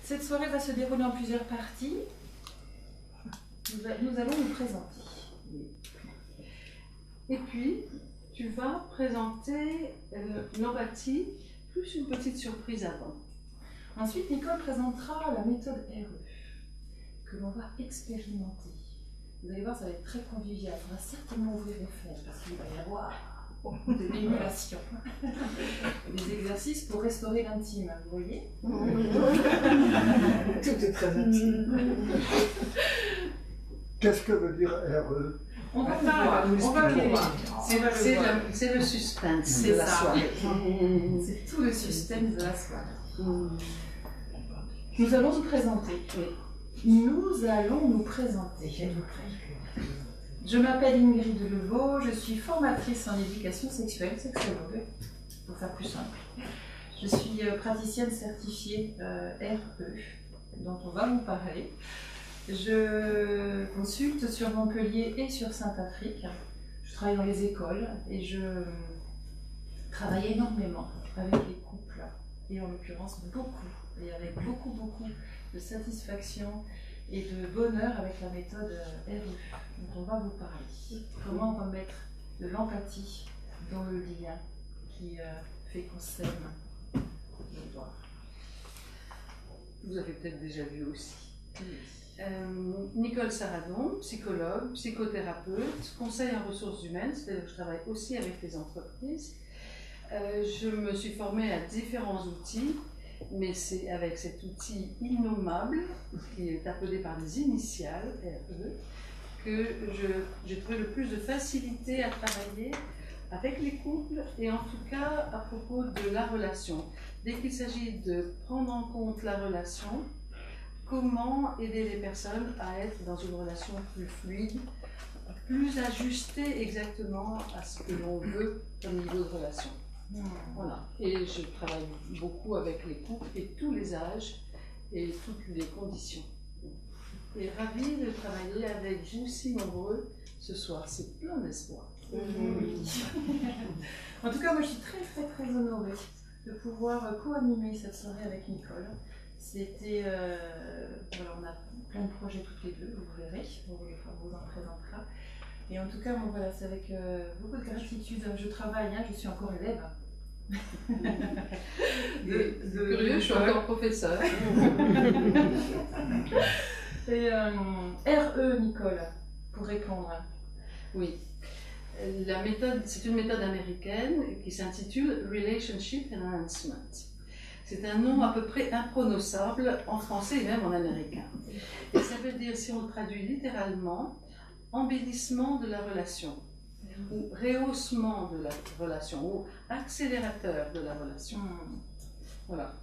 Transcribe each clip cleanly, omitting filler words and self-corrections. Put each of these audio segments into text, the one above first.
Cette soirée va se dérouler en plusieurs parties. Nous allons nous présenter. Et puis, tu vas présenter l'empathie, plus une petite surprise avant. Ensuite, Nicole présentera la méthode RE, que l'on va expérimenter. Vous allez voir, ça va être très convivial. On va certainement ouvrir les fenêtres, parce qu'il va y avoir de l'émulation. Des exercices pour restaurer l'intime, vous voyez? Tout est très intime. Qu'est-ce que veut dire RE? On va le voir. C'est le suspense de la soirée. C'est tout le suspense de la soirée. Nous allons nous présenter. Nous allons nous présenter. Êtes-vous prêts? Je m'appelle Ingrid Delevaux, je suis formatrice en éducation sexuelle, sexologue, pour faire plus simple. Je suis praticienne certifiée RE, dont on va vous parler. Je consulte sur Montpellier et sur Saint-Afrique. Je travaille dans les écoles et je travaille énormément avec les couples, et en l'occurrence beaucoup, et avec beaucoup de satisfaction et de bonheur avec la méthode RE, dont on va vous parler. Comment remettre de l'empathie dans le lien qui fait qu'on s'aime le soir. Vous avez peut-être déjà vu aussi. Nicole Saradon, psychologue, psychothérapeute, conseil en ressources humaines, c'est-à-dire que je travaille aussi avec les entreprises. Je me suis formée à différents outils, mais c'est avec cet outil innommable, qui est appelé par des initiales, RE, que j'ai trouvé le plus de facilité à travailler avec les couples et en tout cas à propos de la relation. Dès qu'il s'agit de prendre en compte la relation, comment aider les personnes à être dans une relation plus fluide, plus ajustée exactement à ce que l'on veut au niveau de relation. Voilà. Et je travaille beaucoup avec les couples et tous les âges et toutes les conditions. Et ravie de travailler avec vous si nombreux ce soir. C'est plein d'espoir. En tout cas, moi je suis très honorée de pouvoir co-animer cette soirée avec Nicole. C'était, voilà, on a plein de projets toutes les deux, vous verrez, on vous en présentera. Et en tout cas, bon, voilà, c'est avec beaucoup de gratitude. Je travaille, hein, je suis encore élève. Curieux, je suis encore professeur. Et RE, Nicole, pour répondre. Oui. La méthode, c'est une méthode américaine qui s'intitule Relationship Enhancement. C'est un nom à peu près imprononçable en français et même en américain. Et ça veut dire, si on le traduit littéralement, embellissement de la relation, ou rehaussement de la relation, ou accélérateur de la relation. Voilà.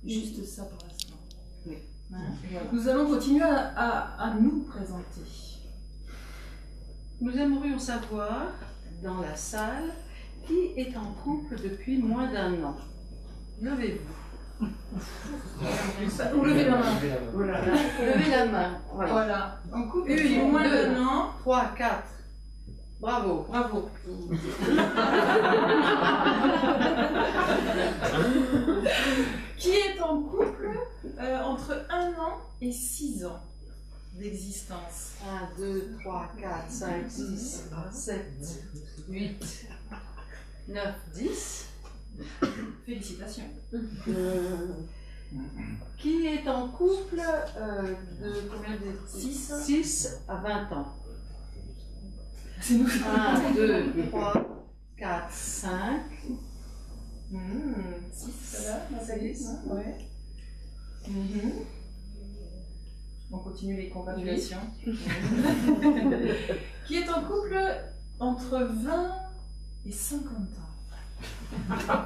Juste ça pour l'instant. Oui. Voilà. Nous allons continuer à nous présenter. Nous aimerions savoir, dans la salle, qui est en couple depuis moins d'1 an. Levez-vous. Ou levez la main. Levez la main. Voilà. En couple depuis moins d'1 an. 3, 4. Bravo. Bravo. Qui est en couple entre 1 an et 6 ans d'existence? 1, 2, 3, 4, 5, 6, 7, 8, 9, 10. Félicitations. Qui est en couple de combien de 6 à 20 ans? C'est nous. 1, 2, 3, 4, 5. 6, ça va, Nathalie? Ouais. On continue les congratulations. Qui est en couple entre 20 et 50 ans? Ça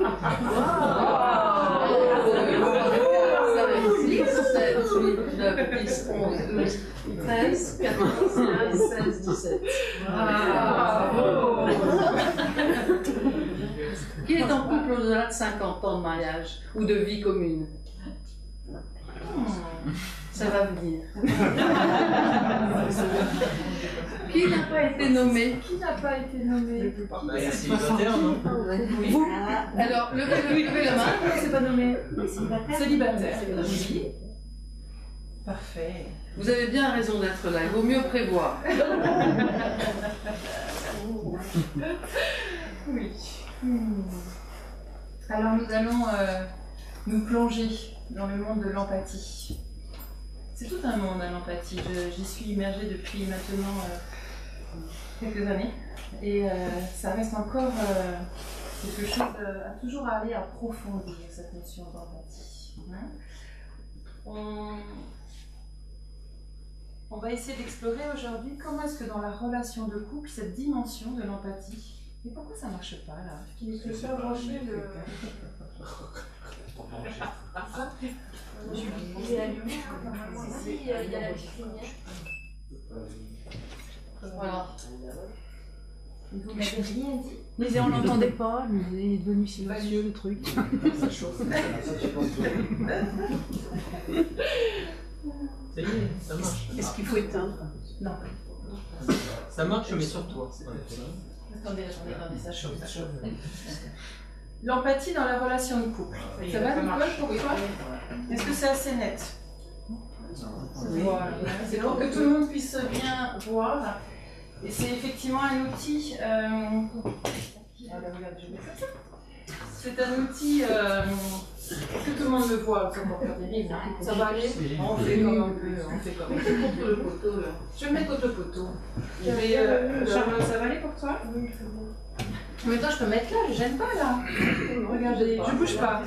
va être 6, 7, 8, 9, 10, 11, 12, 13, 14, 15, 16, 17. Bravo! Qui est en couple au-delà de 50 ans de mariage ou de vie commune? Ça va venir. Qui n'a pas été nommé? Qui n'a pas été nommé? Célibataire, non? Vous? Alors, levez la main. C'est pas nommé. Célibataire. Célibataire. Oui. Parfait. Vous avez bien raison d'être là, il vaut mieux prévoir. Oui. Alors nous allons nous plonger dans le monde de l'empathie. C'est tout un monde, l'empathie. J'y suis immergée depuis maintenant quelques années. Et ça reste encore quelque chose à toujours aller approfondir, cette notion d'empathie. On va essayer d'explorer aujourd'hui comment est-ce que dans la relation de couple, cette dimension de l'empathie, et pourquoi ça ne marche pas là? Il ne peut pas brancher le... Il est allumé, il y a la petite lumière. Voilà. Vous n'avez rien dit. Mais on l'entendait pas, mais il est devenu silencieux le truc. Ça chauffe. Ça y est, ça marche. Est-ce qu'il faut éteindre? Non. Ça marche, mais sur toi. Attendez, ça chauffe. L'empathie dans la relation de couple. Ça va, Nicole, pour toi? Est-ce que c'est assez net? Voilà. C'est pour que tout le monde puisse bien voir. Et c'est effectivement un outil. C'est un outil. Que tout le monde le voit, ça va faire des livres. Ça va aller? On fait comme on peut. On fait comme on peut. Contre le poteau, là. Je vais me mettre contre le poteau. Charlotte, ça va aller pour toi? Oui, c'est bon. Mais toi, je peux mettre là, je gêne pas là. Regardez, je bouge pas.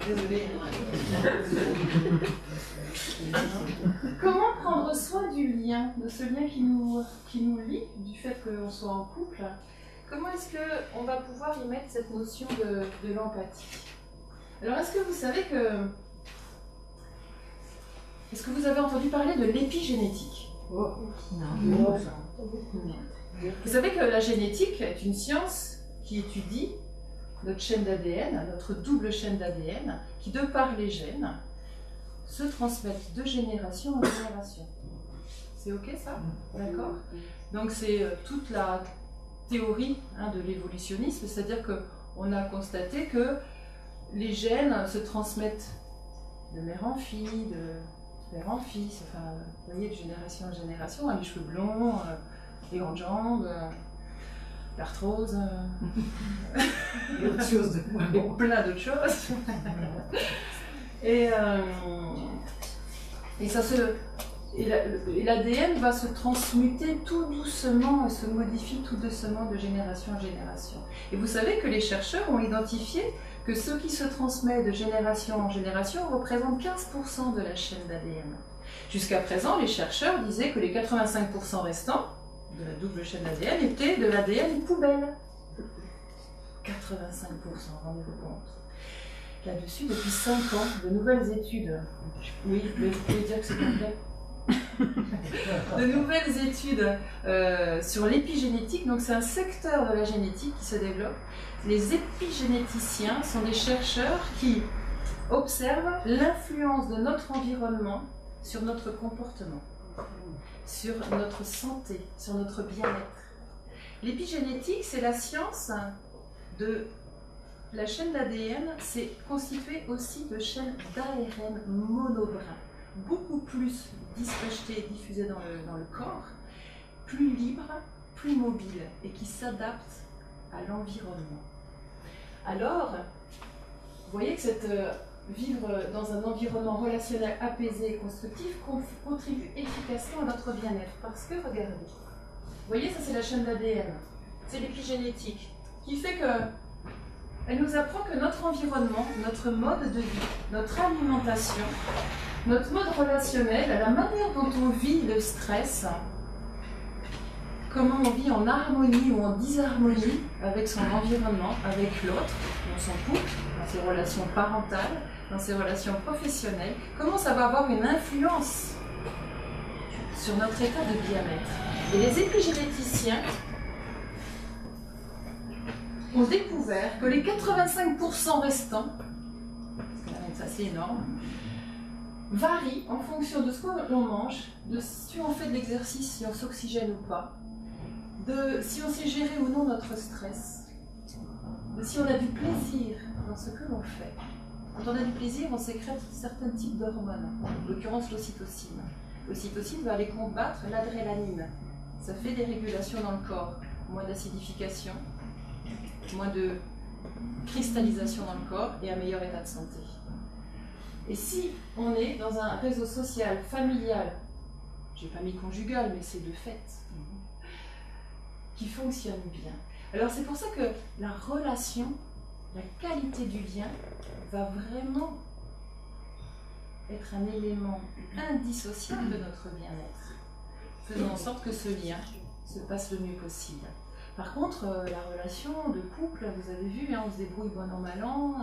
Désolée. Comment prendre soin du lien, de ce lien qui nous lie, du fait qu'on soit en couple? Comment est-ce qu'on va pouvoir y mettre cette notion de l'empathie? Alors, est-ce que vous savez que... Est-ce que vous avez entendu parler de l'épigénétique? Oh. Non. Vous savez que la génétique est une science qui étudie notre chaîne d'ADN, notre double chaîne d'ADN, qui, de par les gènes, se transmettent de génération en génération. C'est ok ça? D'accord? Donc c'est toute la théorie de l'évolutionnisme, c'est-à-dire qu'on a constaté que les gènes se transmettent de mère en fille, de père en fils, enfin, vous voyez, de génération en génération, les cheveux blonds, les grandes jambes, l'arthrose, et plein d'autres choses. Et l'ADN va se transmuter tout doucement et se modifie tout doucement de génération en génération. Et vous savez que les chercheurs ont identifié que ce qui se transmet de génération en génération représente 15% de la chaîne d'ADN. Jusqu'à présent, les chercheurs disaient que les 85% restants de la double chaîne d'ADN étaient de l'ADN poubelle. 85%, rendez-vous compte. Là-dessus, depuis 5 ans, de nouvelles études. Oui, mais vous pouvez dire que c'est complet. De nouvelles études sur l'épigénétique, donc c'est un secteur de la génétique qui se développe. Les épigénéticiens sont des chercheurs qui observent l'influence de notre environnement sur notre comportement, sur notre santé, sur notre bien-être. L'épigénétique, c'est la science de la chaîne d'ADN, c'est constitué aussi de chaînes d'ARN monobrins, beaucoup plus dispatchées et diffusées dans le corps, plus libres, plus mobiles et qui s'adaptent à l'environnement. Alors, vous voyez que vivre dans un environnement relationnel apaisé et constructif contribue efficacement à notre bien-être. Parce que, regardez, vous voyez, ça c'est la chaîne d'ADN, c'est l'épigénétique, qui fait que elle nous apprend que notre environnement, notre mode de vie, notre alimentation, notre mode relationnel, la manière dont on vit le stress, comment on vit en harmonie ou en disharmonie avec son environnement, avec l'autre, dans son couple, dans ses relations parentales, dans ses relations professionnelles, comment ça va avoir une influence sur notre état de bien-être. Et les épigénéticiens ont découvert que les 85% restants, ça c'est énorme, varient en fonction de ce que l'on mange, de si on fait de l'exercice, si on s'oxygène ou pas, de si on sait gérer ou non notre stress, de si on a du plaisir dans ce que l'on fait. Quand on a du plaisir, on sécrète certains types d'hormones, en l'occurrence l'ocytocine. L'ocytocine va aller combattre l'adrénaline. Ça fait des régulations dans le corps, moins d'acidification, moins de cristallisation dans le corps et un meilleur état de santé. Et si on est dans un réseau social, familial, j'ai pas mis conjugal, mais c'est de fait, qui fonctionne bien. Alors c'est pour ça que la relation, la qualité du lien va vraiment être un élément indissociable de notre bien-être. Faisons en sorte que ce lien se passe le mieux possible. Par contre, la relation de couple, vous avez vu, hein, on se débrouille bon an mal an,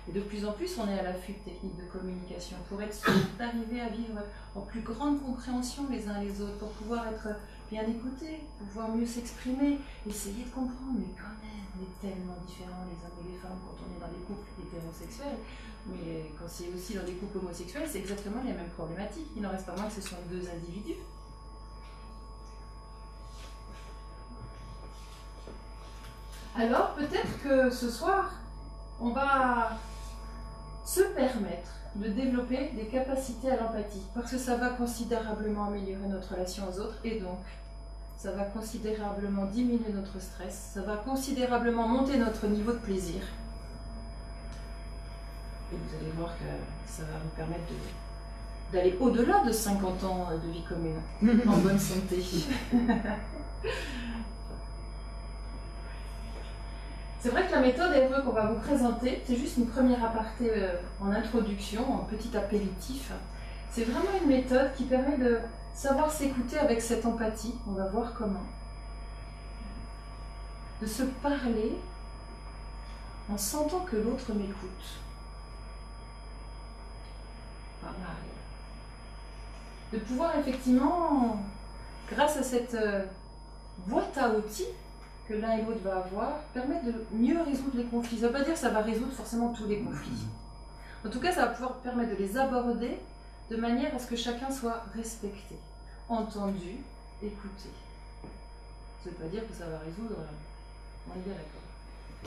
et de plus en plus on est à l'affût de techniques de communication pour être sûr d'arriver à vivre en plus grande compréhension les uns les autres, pour pouvoir être bien écoutés, pouvoir mieux s'exprimer, essayer de comprendre, mais quand même, on est tellement différents les hommes et les femmes quand on est dans des couples hétérosexuels, mais quand c'est aussi dans des couples homosexuels, c'est exactement les mêmes problématiques. Il n'en reste pas moins que ce sont deux individus. Alors peut-être que ce soir, on va se permettre de développer des capacités à l'empathie, parce que ça va considérablement améliorer notre relation aux autres, et donc ça va considérablement diminuer notre stress, ça va considérablement monter notre niveau de plaisir. Et vous allez voir que ça va vous permettre d'aller au-delà de 50 ans de vie commune, en bonne santé. C'est vrai que la méthode RE qu'on va vous présenter, c'est juste une première aparté en introduction, un petit apéritif. C'est vraiment une méthode qui permet de savoir s'écouter avec cette empathie, on va voir comment. De se parler en sentant que l'autre m'écoute. Pas mal. De pouvoir effectivement, grâce à cette boîte à outils, que l'un et l'autre va avoir, permettre de mieux résoudre les conflits. Ça ne veut pas dire que ça va résoudre forcément tous les conflits. En tout cas, ça va pouvoir permettre de les aborder de manière à ce que chacun soit respecté, entendu, écouté. Ça ne veut pas dire que ça va résoudre, on est bien d'accord.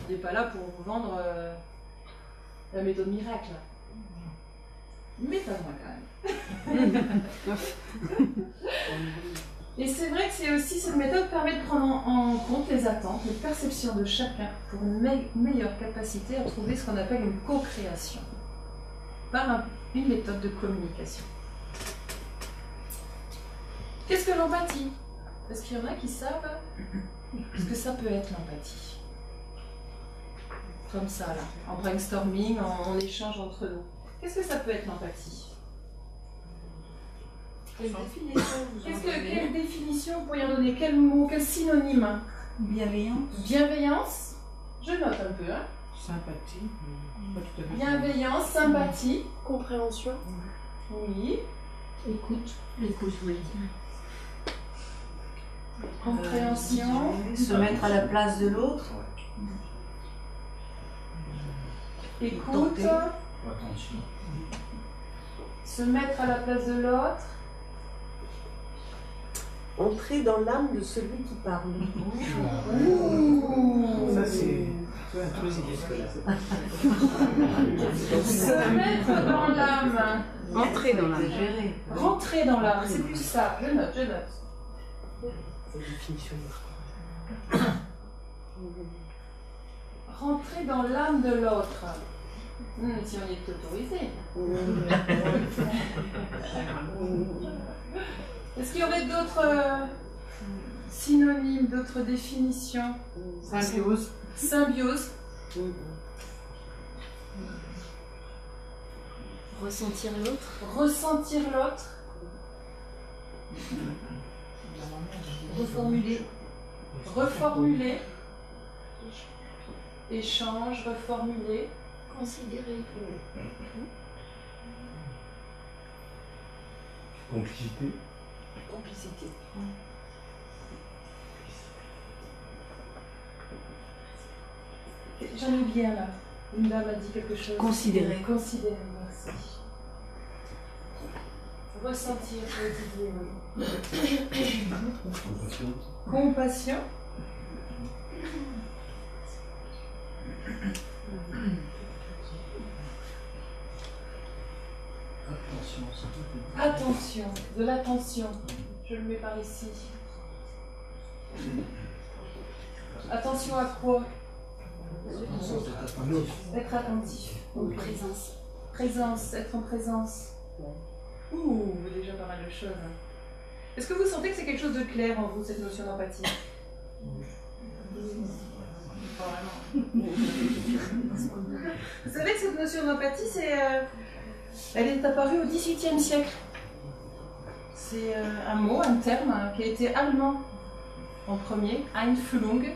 On n'est pas là pour vous vendre la méthode miracle. Mais pas moi quand même. Et c'est vrai que c'est aussi, cette méthode permet de prendre en compte les attentes, les perceptions de chacun pour une meilleure capacité à trouver ce qu'on appelle une co-création par une méthode de communication. Qu'est-ce que l'empathie? Parce qu'il y en a qui savent ce que ça peut être l'empathie. Comme ça, là, en brainstorming, en échange entre nous. Qu'est-ce que ça peut être l'empathie? Quelle définition vous pourriez en donner? Quel mot, quel synonyme? Bienveillance. Bienveillance. Je note un peu. Hein. Sympathie. Bienveillance, sympathie. Compréhension. Oui. Écoute. Écoute, oui. Compréhension. Se mettre à la place de l'autre. Écoute. Attention. Se mettre à la place de l'autre. Entrer dans l'âme de celui qui parle. Ouh. Ça, c'est intrusif. Se mettre dans l'âme. Entrer dans l'âme. Rentrer dans l'âme, c'est plus ça. Je note, je note. Rentrer dans l'âme de l'autre. Si on y est autorisé. Est-ce qu'il y aurait d'autres synonymes, d'autres définitions? Symbiose. Symbiose. Ressentir l'autre. Ressentir l'autre. Reformuler. Reformuler. Échange, reformuler. Considérer. complicité. Complicité. J'en ai bien là. Une dame a dit quelque chose. Considérer. Considérer, merci. Ressentir, Olivier, oui. Compassion. Compassion. Attention, Attention, de l'attention. Je le mets par ici. Attention à quoi? Être attentif. Présence. Présence, être en présence. Ouh, déjà pas mal de choses. Est-ce que vous sentez que c'est quelque chose de clair en vous, cette notion d'empathie? Pas vraiment. Vous savez que cette notion d'empathie, elle est apparue au XVIIIe siècle. C'est un mot, un terme qui a été allemand en premier, Einfühlung.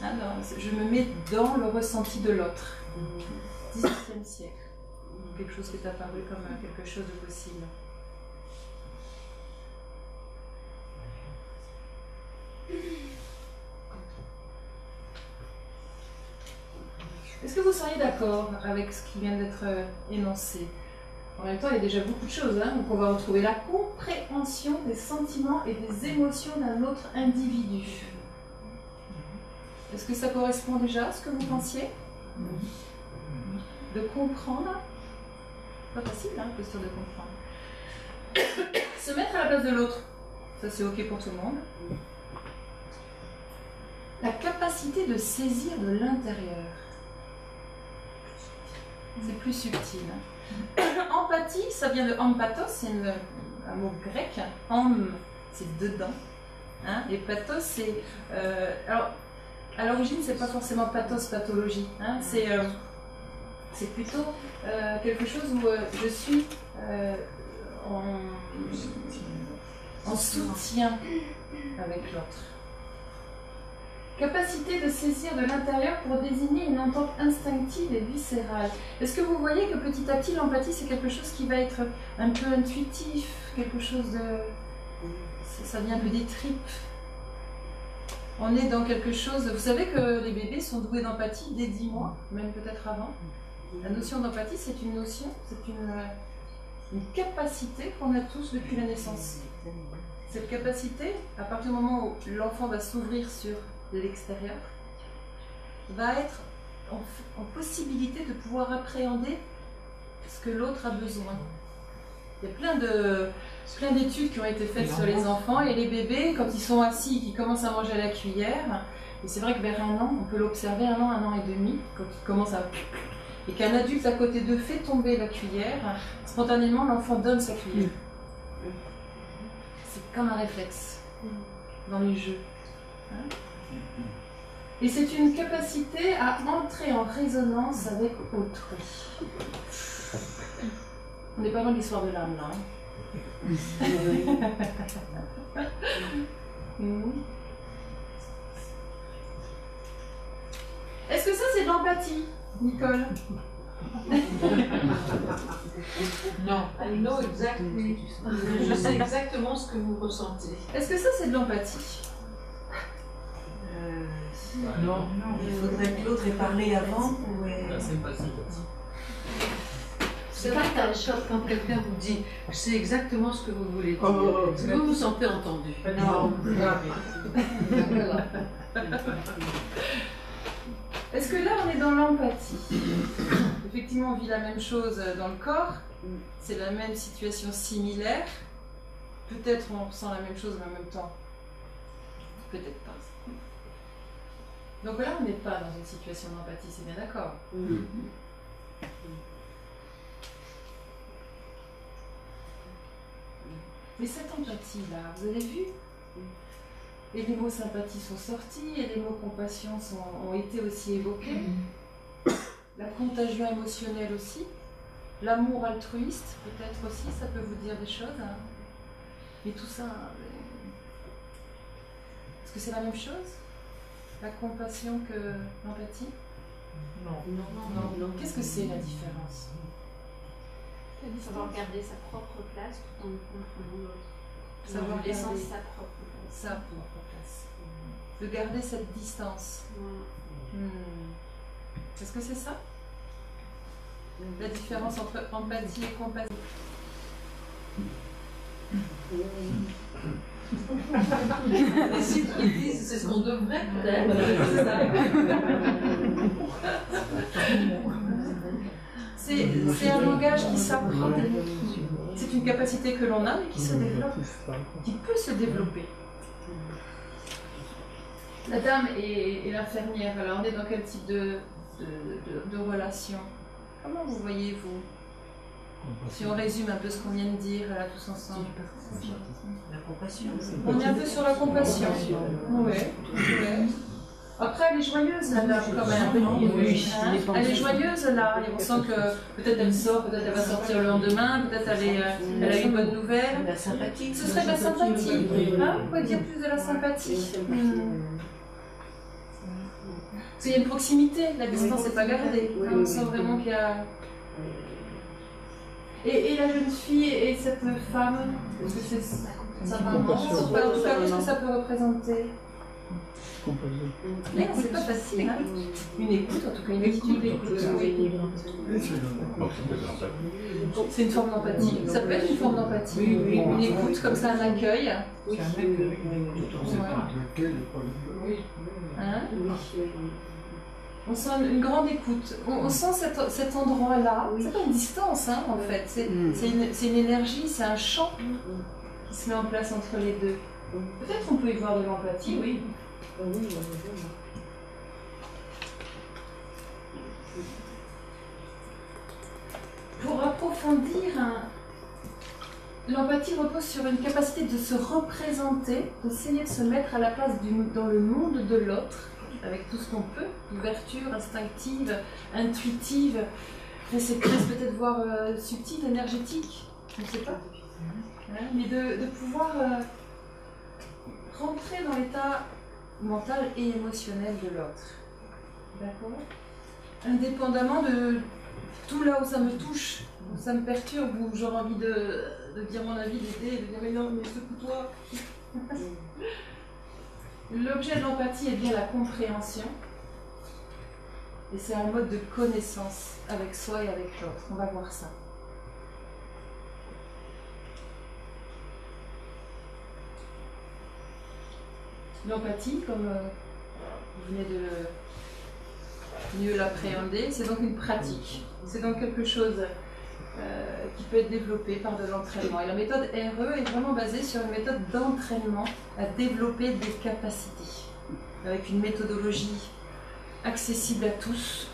Je me mets dans le ressenti de l'autre. XVIIIe siècle. Quelque chose qui est apparu comme quelque chose de possible. Est-ce que vous seriez d'accord avec ce qui vient d'être énoncé? En même temps, il y a déjà beaucoup de choses. Donc on va retrouver la compréhension des sentiments et des émotions d'un autre individu. Est-ce que ça correspond déjà à ce que vous pensiez? De comprendre? Pas facile, question de comprendre. Se mettre à la place de l'autre. Ça, c'est OK pour tout le monde. La capacité de saisir de l'intérieur. C'est plus subtil. Empathie, ça vient de empathos, c'est un mot grec. C'est dedans. Et pathos, c'est... alors, à l'origine, c'est pas forcément pathos, pathologie. C'est plutôt quelque chose où je suis en soutien avec l'autre. Capacité de saisir de l'intérieur pour désigner une entente instinctive et viscérale. Est-ce que vous voyez que petit à petit, l'empathie, c'est quelque chose qui va être un peu intuitif, quelque chose de... Ça vient un peu des tripes. On est dans quelque chose... Vous savez que les bébés sont doués d'empathie dès 10 mois, même peut-être avant. La notion d'empathie, c'est une notion, c'est une capacité qu'on a tous depuis la naissance. Cette capacité, à partir du moment où l'enfant va s'ouvrir sur l'extérieur, va être en possibilité de pouvoir appréhender ce que l'autre a besoin. Il y a plein d'études qui ont été faites sur les enfants et les bébés, quand ils sont assis, qui commencent à manger à la cuillère, et c'est vrai que vers 1 an, on peut l'observer 1 an et demi, quand ils commencent à... Et qu'un adulte à côté d'eux fait tomber la cuillère, spontanément l'enfant donne sa cuillère. C'est comme un réflexe dans les jeux. Et c'est une capacité à entrer en résonance avec autrui. On n'est pas loin de l'histoire de l'âme là. Est-ce que ça c'est de l'empathie, Nicole? Non, I know exactly. Je sais exactement ce que vous ressentez. Est-ce que ça c'est de l'empathie? Non. Il faudrait que l'autre ait parlé avant. La sympathie. C'est pas un choc quand quelqu'un vous dit « je sais exactement ce que vous voulez dire ». Est-ce que vous vous sentez entendu? Non. Est-ce que là on est dans l'empathie? Effectivement on vit la même chose dans le corps, c'est la même situation similaire, peut-être on ressent la même chose mais en même temps, peut-être pas. Donc là on n'est pas dans une situation d'empathie, c'est bien d'accord? Mais cette empathie-là, vous avez vu? Et les mots sympathie sont sortis, et les mots compassion ont été aussi évoqués. La contagion émotionnelle aussi. L'amour altruiste, peut-être aussi, ça peut vous dire des choses. Mais tout ça, est-ce que c'est la même chose? La compassion que l'empathie? Non. Qu'est-ce que c'est la différence? Savoir garder sa propre place tout en comprenant l'autre. Savoir en laissant garder sa propre place. sa propre place. De garder cette distance. Voilà. Est-ce que c'est ça? La différence entre empathie et compassion? Et si tu dis c'est ce qu'on devrait peut-être. C'est un langage qui s'apprend. C'est c'est une capacité que l'on a et qui se développe, qui peut se développer. La dame et l'infirmière, alors on est dans quel type de relation? Comment vous voyez-vous? Si on résume un peu ce qu'on vient de dire là tous ensemble. La compassion. On est un peu sur la compassion. Oui. Après, elle est joyeuse, la dame, quand même. Oui, Hein? Elle est joyeuse, là. Et on sent que peut-être elle sort, peut-être elle va sortir le lendemain, peut-être elle a une bonne nouvelle. La sympathie. Ce serait de la sympathie. Hein? Vous pouvez dire plus de la sympathie. Parce qu'il y a une proximité, la distance n'est pas gardée. On sent vraiment qu'il y a... Et la jeune fille et cette femme, est-ce que c'est sa maman? En tout cas, qu'est-ce que ça peut représenter? C'est pas facile. Hein? Une écoute, en tout cas, une attitude d'écoute. Oui. C'est une forme d'empathie. Ça peut être une forme d'empathie. Une écoute, comme ça, un accueil. Oui. Hein? On sent une grande écoute. On sent cet endroit-là. C'est pas une distance, hein, en fait. C'est une énergie, c'est un champ qui se met en place entre les deux. Peut-être qu'on peut y voir de l'empathie, oui. Pour approfondir, l'empathie repose sur une capacité de se représenter, d'essayer de se mettre à la place dans le monde de l'autre, avec tout ce qu'on peut, d'ouverture instinctive, intuitive, réceptrice peut-être voire subtile, énergétique, je ne sais pas. Hein, mais de pouvoir rentrer dans l'état mental et émotionnel de l'autre. D'accord? Indépendamment de tout là où ça me touche, où ça me perturbe, où j'aurais envie de dire mon avis, d'aider, de dire mais non, mais secoue-toi. L'objet de l'empathie est bien la compréhension. Et c'est un mode de connaissance avec soi et avec l'autre. On va voir ça. L'empathie, comme vous venez de mieux l'appréhender, c'est donc une pratique. C'est donc quelque chose qui peut être développé par de l'entraînement. Et la méthode RE est vraiment basée sur une méthode d'entraînement à développer des capacités, avec une méthodologie accessible à tous,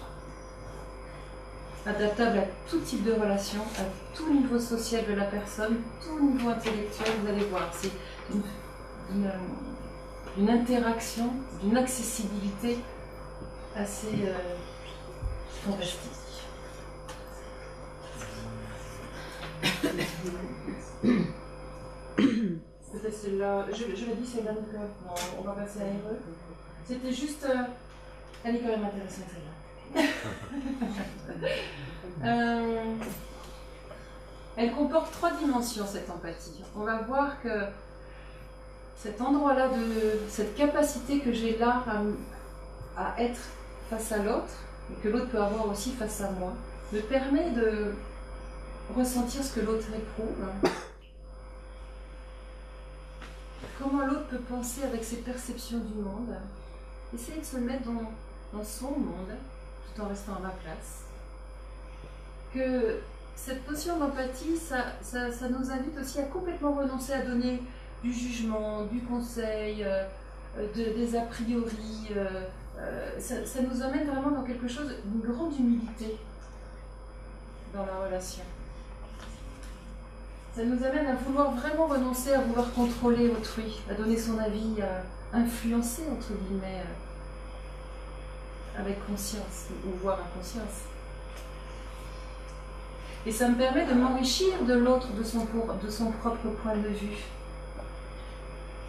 adaptable à tout type de relation, à tout niveau social de la personne, tout niveau intellectuel, vous allez voir. C'est une interaction, d'une accessibilité assez fantastique. Peut-être celle-là, je l'ai dit, c'est là, non, on va passer à RE. C'était juste, elle est quand même intéressante celle-là. Elle comporte 3 dimensions, cette empathie. On va voir que cet endroit-là, cette capacité que j'ai là à être face à l'autre, et que l'autre peut avoir aussi face à moi, me permet de ressentir ce que l'autre éprouve. Comment l'autre peut penser avec ses perceptions du monde. Essayer de se mettre dans son monde, tout en restant à ma place. Que cette notion d'empathie, ça nous invite aussi à complètement renoncer à donner du jugement, du conseil, des a priori. Ça nous amène vraiment dans quelque chose d'une grande humilité dans la relation. Ça nous amène à vouloir vraiment renoncer à vouloir contrôler autrui, à donner son avis, à influencer, entre guillemets, avec conscience, ou voire inconscience. Et ça me permet de m'enrichir de l'autre, de son propre point de vue.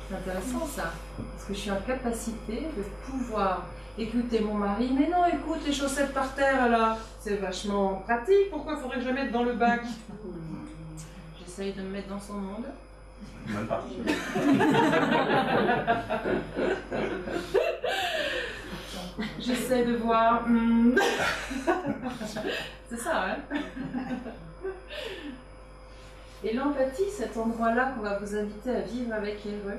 C'est intéressant ça, parce que je suis en capacité de pouvoir écouter mon mari. Mais non, écoute, les chaussettes par terre là, c'est vachement pratique, pourquoi faudrait que je les mette dans le bac? J'essaye de me mettre dans son monde. Même pas. J'essaie de voir. C'est ça, hein? Et l'empathie, cet endroit-là qu'on va vous inviter à vivre avec RE,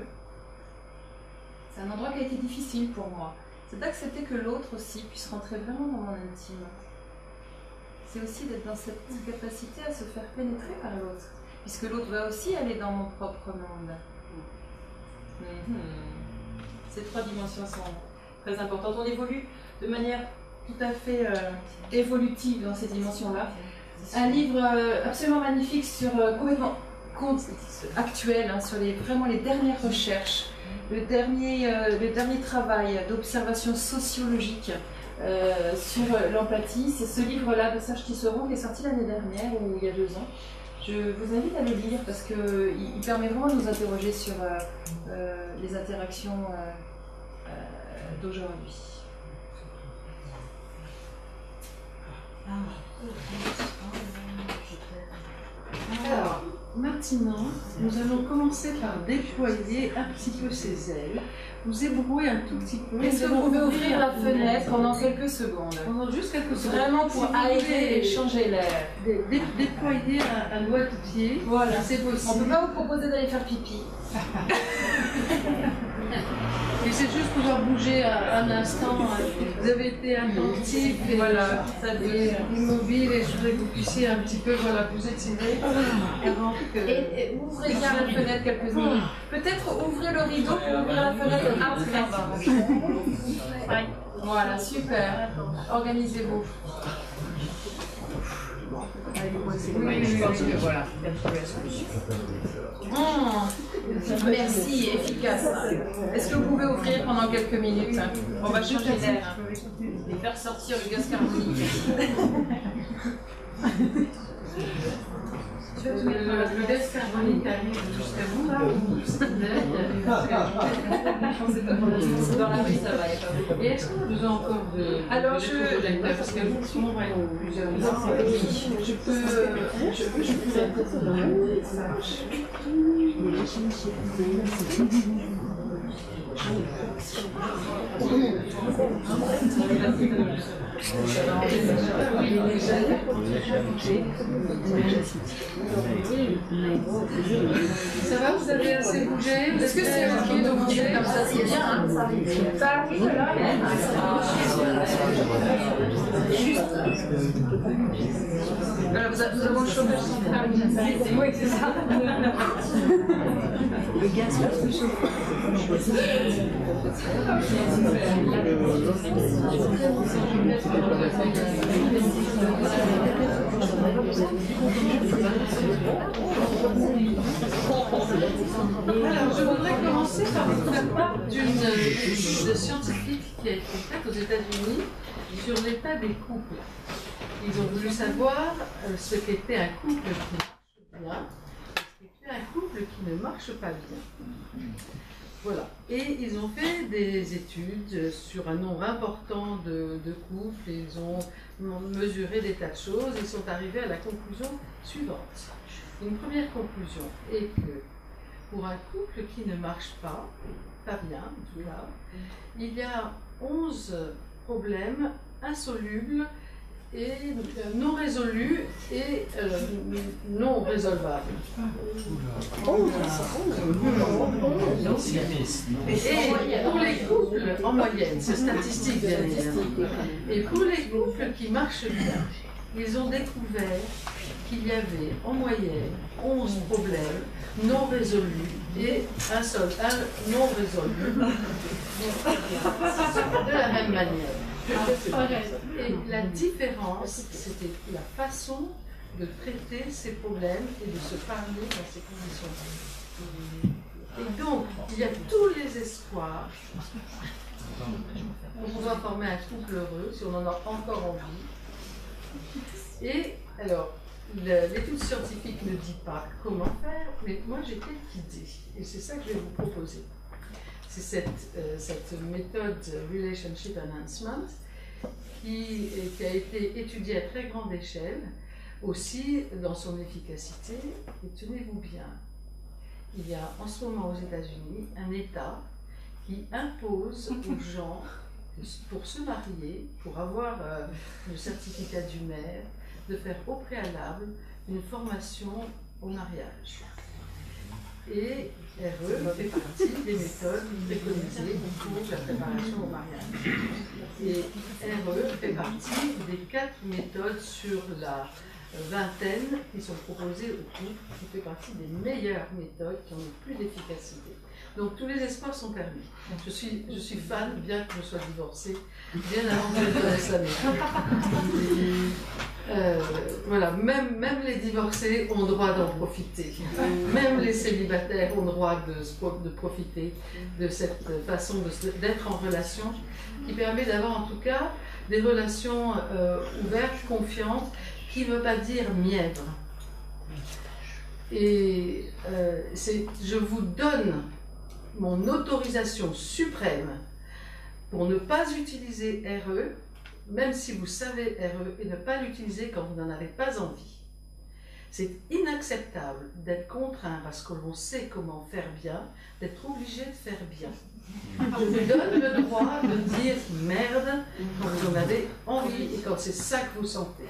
c'est un endroit qui a été difficile pour moi. C'est d'accepter que l'autre aussi puisse rentrer vraiment dans mon intime. C'est aussi d'être dans cette capacité à se faire pénétrer par l'autre. puisque l'autre va aussi aller dans mon propre monde. Ces 3 dimensions sont très importantes. On évolue de manière tout à fait évolutive dans ces dimensions-là. Un livre absolument magnifique sur complètement actuel, hein, sur vraiment les dernières recherches, le dernier travail d'observation sociologique sur l'empathie. C'est ce livre-là de Serge Tisserand qui est sorti l'année dernière ou il y a 2 ans. Je vous invite à le lire parce qu'il permet vraiment de nous interroger sur les interactions d'aujourd'hui. Alors, maintenant, nous allons commencer par déployer un petit peu ses ailes, vous ébrouer un tout petit peu. Est-ce que vous pouvez ouvrir la fenêtre pendant quelques secondes? Pendant juste quelques secondes. Vraiment pour aérer et changer l'air. Déployer un doigt de pied, voilà. C'est possible. On ne peut pas vous proposer d'aller faire pipi. Et c'est juste pouvoir bouger un instant. Vous avez été attentif et voilà, immobile, et je voudrais que vous puissiez un petit peu vous étirer avant que... Et ouvrez bien la fenêtre quelques minutes. Peut-être ouvrez le rideau pour ouvrir la fenêtre après. Voilà, super. Organisez-vous. Oui, je pense que voilà. Merci, efficace. Est-ce que vous pouvez ouvrir pendant quelques minutes? On va changer d'air et faire sortir le gaz carbonique. Le gaz carbonique arrive jusqu'à vous là ou dans la rue, ça va. Et est-ce qu'on a besoin encore de... Alors parce que vous, souvent, on va être plusieurs minutes. Je peux... Ça va, vous avez assez bougé? Est-ce que c'est ok de bouger comme ça? C'est bien, hein? Ça arrive là, nous avons le chauffage central. Oui, c'est ça. Le gaz va se chauffer. Alors, je voudrais commencer par vous faire part d'une étude scientifique qui a été faite aux États-Unis sur l'état des couples. Ils ont voulu savoir ce qu'était un couple qui marche bien, ce qu'était un couple qui ne marche pas bien. Voilà. Et ils ont fait des études sur un nombre important de couples, et ils ont mesuré des tas de choses, et ils sont arrivés à la conclusion suivante. Une première conclusion est que pour un couple qui ne marche pas bien, tout là, il y a 11 problèmes insolubles et non résolus et non résolvables. Et pour les couples, en moyenne, c'est statistique bien évidemment, et pour les couples qui marchent bien, ils ont découvert qu'il y avait en moyenne 11 problèmes non résolus et un non résolu de la même manière. Et la différence, c'était la façon de traiter ces problèmes et de se parler dans ces conditions. Et donc, il y a tous les espoirs pour pouvoir former un couple heureux, si on en a encore envie. Et alors, l'étude scientifique ne dit pas comment faire, mais moi j'ai quelques idées, et c'est ça que je vais vous proposer. C'est cette méthode Relationship Enhancement qui a été étudiée à très grande échelle, aussi dans son efficacité. Et tenez-vous bien, il y a en ce moment aux États-Unis un État qui impose aux gens, pour se marier, pour avoir le certificat du maire, de faire au préalable une formation au mariage. Et RE fait partie des méthodes préconisées pour la préparation au mariage. Et RE fait partie des 4 méthodes sur vingtaine qui sont proposées au couple, qui fait partie des meilleures méthodes, qui ont le plus d'efficacité. Donc tous les espoirs sont permis. Je suis fan, bien que je sois divorcée, bien avant que je connaisse la méthode. Voilà, même les divorcés ont droit d'en profiter. Même les célibataires ont droit de profiter de cette façon d'être en relation, qui permet d'avoir en tout cas des relations ouvertes, confiantes, qui ne veut pas dire mièvre. Et je vous donne mon autorisation suprême pour ne pas utiliser RE, même si vous savez RE, et ne pas l'utiliser quand vous n'en avez pas envie. C'est inacceptable d'être contraint parce que l'on sait comment faire bien, d'être obligé de faire bien. Je vous donne le droit de dire merde quand vous en avez envie et quand c'est ça que vous sentez.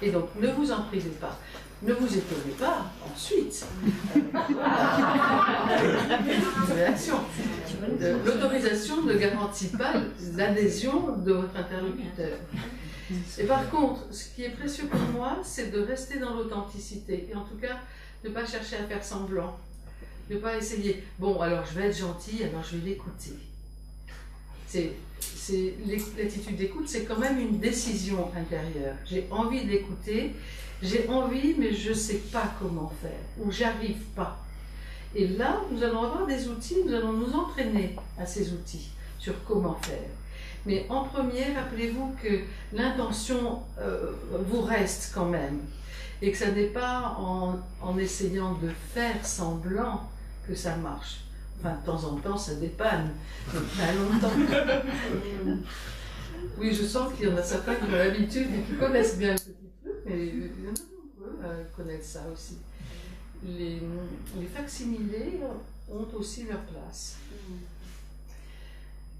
Et donc ne vous en privez pas. Ne vous étonnez pas ensuite. L'autorisation ne garantit pas l'adhésion de votre interlocuteur. Et par contre, ce qui est précieux pour moi, c'est de rester dans l'authenticité. Et en tout cas, de ne pas chercher à faire semblant. De ne pas essayer, bon, alors je vais être gentil, alors je vais l'écouter. L'attitude d'écoute, c'est quand même une décision intérieure. J'ai envie de l'écouter, j'ai envie, mais je ne sais pas comment faire, ou j'arrive pas. Et là, nous allons avoir des outils, nous allons nous entraîner à ces outils, sur comment faire. Mais en premier, rappelez-vous que l'intention vous reste quand même, et que ça n'est pas en essayant de faire semblant que ça marche. Enfin, de temps en temps, ça dépanne, mais pas longtemps. Oui, je sens qu'il y en a certains qui ont l'habitude et qui connaissent bien le petit truc, mais il y en a nombreux connaissent ça aussi. Les facsimilés ont aussi leur place.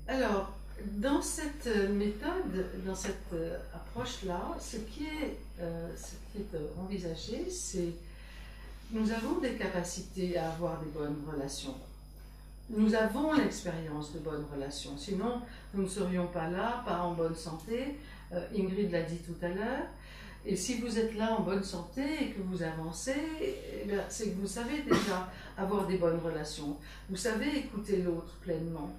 Alors, dans cette méthode, dans cette approche-là, ce qui est envisagé, c'est nous avons des capacités à avoir des bonnes relations. Nous avons l'expérience de bonnes relations, sinon nous ne serions pas là, pas en bonne santé. Ingrid l'a dit tout à l'heure. Et si vous êtes là en bonne santé et que vous avancez, c'est que vous savez déjà avoir des bonnes relations. Vous savez écouter l'autre pleinement.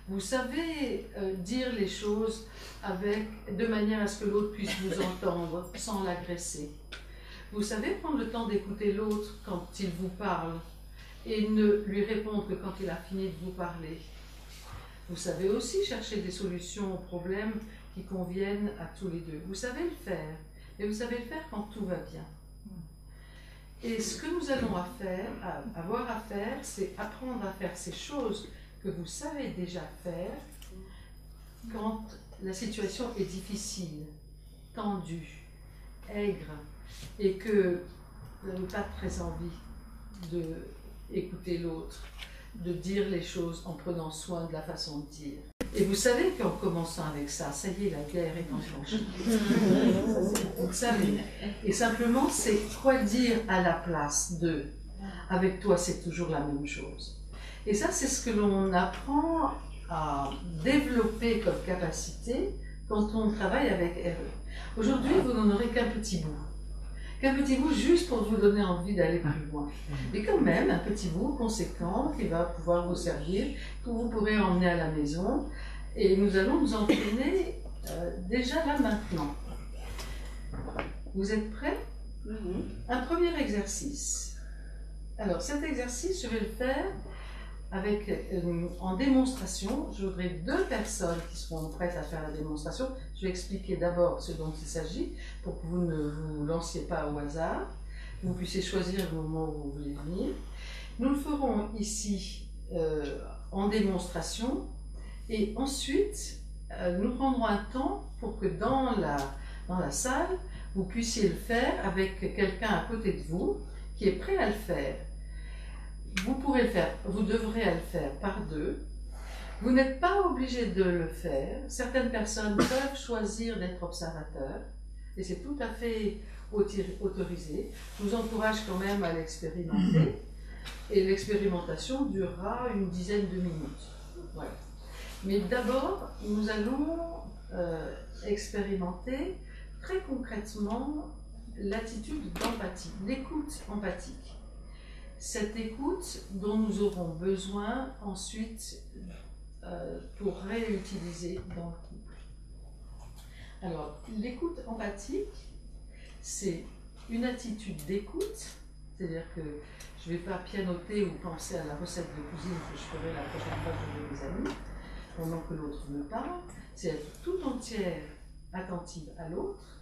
Vous savez dire les choses de manière à ce que l'autre puisse vous entendre sans l'agresser. Vous savez prendre le temps d'écouter l'autre quand il vous parle et ne lui répondre que quand il a fini de vous parler. Vous savez aussi chercher des solutions aux problèmes qui conviennent à tous les deux. Vous savez le faire, et vous savez le faire quand tout va bien. Et ce que nous allons avoir à faire, c'est apprendre à faire ces choses que vous savez déjà faire quand la situation est difficile, tendue, aigre, et que vous n'avez pas très envie d'écouter l'autre, de dire les choses en prenant soin de la façon de dire. Et vous savez qu'en commençant avec ça, ça y est, la guerre est enclenchée. Vous savez. Et simplement, c'est quoi dire à la place de « avec toi, c'est toujours la même chose ». Et ça, c'est ce que l'on apprend à développer comme capacité quand on travaille avec RE. Aujourd'hui, vous n'en aurez qu'un petit bout. Qu'un petit bout juste pour vous donner envie d'aller plus loin. Mais quand même, un petit bout conséquent qui va pouvoir vous servir, que vous pourrez emmener à la maison. Et nous allons nous entraîner déjà là maintenant. Vous êtes prêts? Un premier exercice. Alors cet exercice, je vais le faire en démonstration. Je voudrais 2 personnes qui seront prêtes à faire la démonstration. Je vais expliquer d'abord ce dont il s'agit pour que vous ne vous lanciez pas au hasard. Vous puissiez choisir le moment où vous voulez venir. Nous le ferons ici en démonstration et ensuite nous prendrons un temps pour que dans la salle vous puissiez le faire avec quelqu'un à côté de vous qui est prêt à le faire. Vous pourrez le faire, vous devrez le faire par 2. Vous n'êtes pas obligé de le faire. Certaines personnes peuvent choisir d'être observateurs et c'est tout à fait autorisé. Je vous encourage quand même à l'expérimenter et l'expérimentation durera une dizaine de minutes. Voilà. Mais d'abord, nous allons expérimenter très concrètement l'attitude d'empathie, l'écoute empathique. Cette écoute dont nous aurons besoin ensuite pour réutiliser dans le couple. Alors, l'écoute empathique, c'est une attitude d'écoute, c'est-à-dire que je ne vais pas pianoter ou penser à la recette de cuisine que je ferai la prochaine fois que je vais mes amis, pendant que l'autre me parle, c'est être tout entière attentive à l'autre,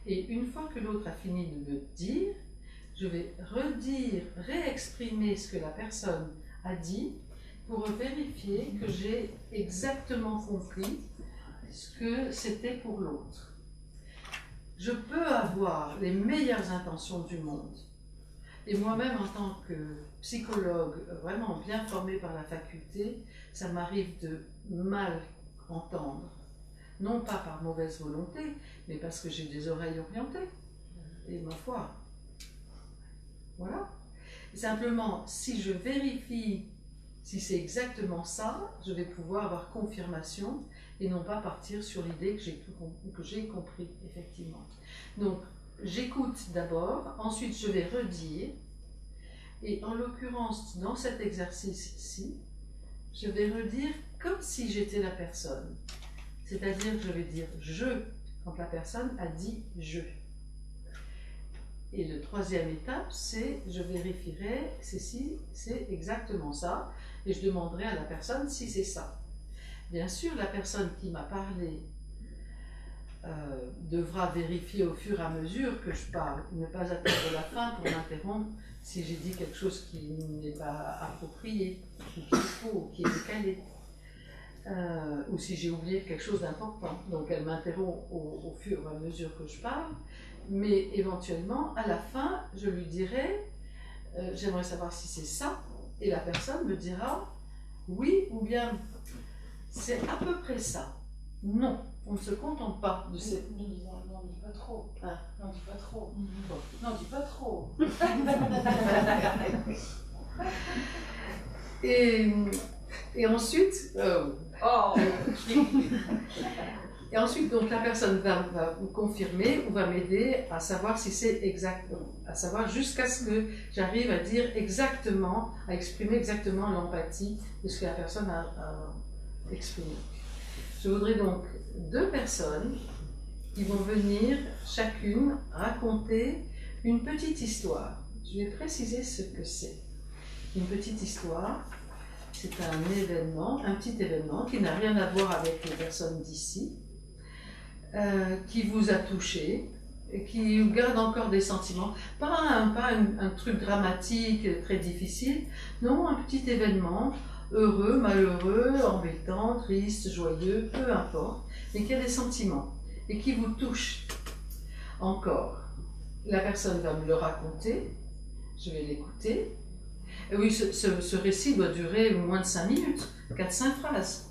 et une fois que l'autre a fini de me dire, je vais redire, réexprimer ce que la personne a dit pour vérifier que j'ai exactement compris ce que c'était pour l'autre. Je peux avoir les meilleures intentions du monde. Et moi-même, en tant que psychologue vraiment bien formé par la faculté, ça m'arrive de mal entendre. Non pas par mauvaise volonté, mais parce que j'ai des oreilles orientées. Et ma foi, voilà. Simplement, si je vérifie si c'est exactement ça, je vais pouvoir avoir confirmation et non pas partir sur l'idée que j'ai compris, effectivement. Donc, j'écoute d'abord, ensuite je vais redire, et en l'occurrence, dans cet exercice-ci, je vais redire comme si j'étais la personne. C'est-à-dire que je vais dire « je » quand la personne a dit « je ». Et la troisième étape, c'est je vérifierai si c'est exactement ça, et je demanderai à la personne si c'est ça. Bien sûr, la personne qui m'a parlé devra vérifier au fur et à mesure que je parle, ne pas attendre la fin pour m'interrompre si j'ai dit quelque chose qui n'est pas approprié, ou qui est faux, ou qui est décalé, ou si j'ai oublié quelque chose d'important. Donc elle m'interrompt au fur et à mesure que je parle, mais éventuellement, à la fin, je lui dirai j'aimerais savoir si c'est ça, et la personne me dira oui ou bien c'est à peu près ça. Non, on ne se contente pas de ces... Nous disons non, dis pas trop. Ah. Non, dis pas trop. Bon. Non, dis pas trop. Et ensuite... Oh. Et ensuite, donc, la personne va vous confirmer ou va m'aider à savoir si c'est exact, à savoir jusqu'à ce que j'arrive à dire exactement, à exprimer exactement l'empathie de ce que la personne a exprimé. Je voudrais donc 2 personnes qui vont venir chacune raconter une petite histoire. Je vais préciser ce que c'est. Une petite histoire, c'est un événement, un petit événement qui n'a rien à voir avec les personnes d'ici, qui vous a touché, et qui vous garde encore des sentiments. Pas un truc dramatique, très difficile, non, un petit événement, heureux, malheureux, embêtant, triste, joyeux, peu importe, mais qui a des sentiments, et qui vous touche encore. La personne va me le raconter, je vais l'écouter. Et oui, ce récit doit durer moins de 5 minutes, 4-5 phrases.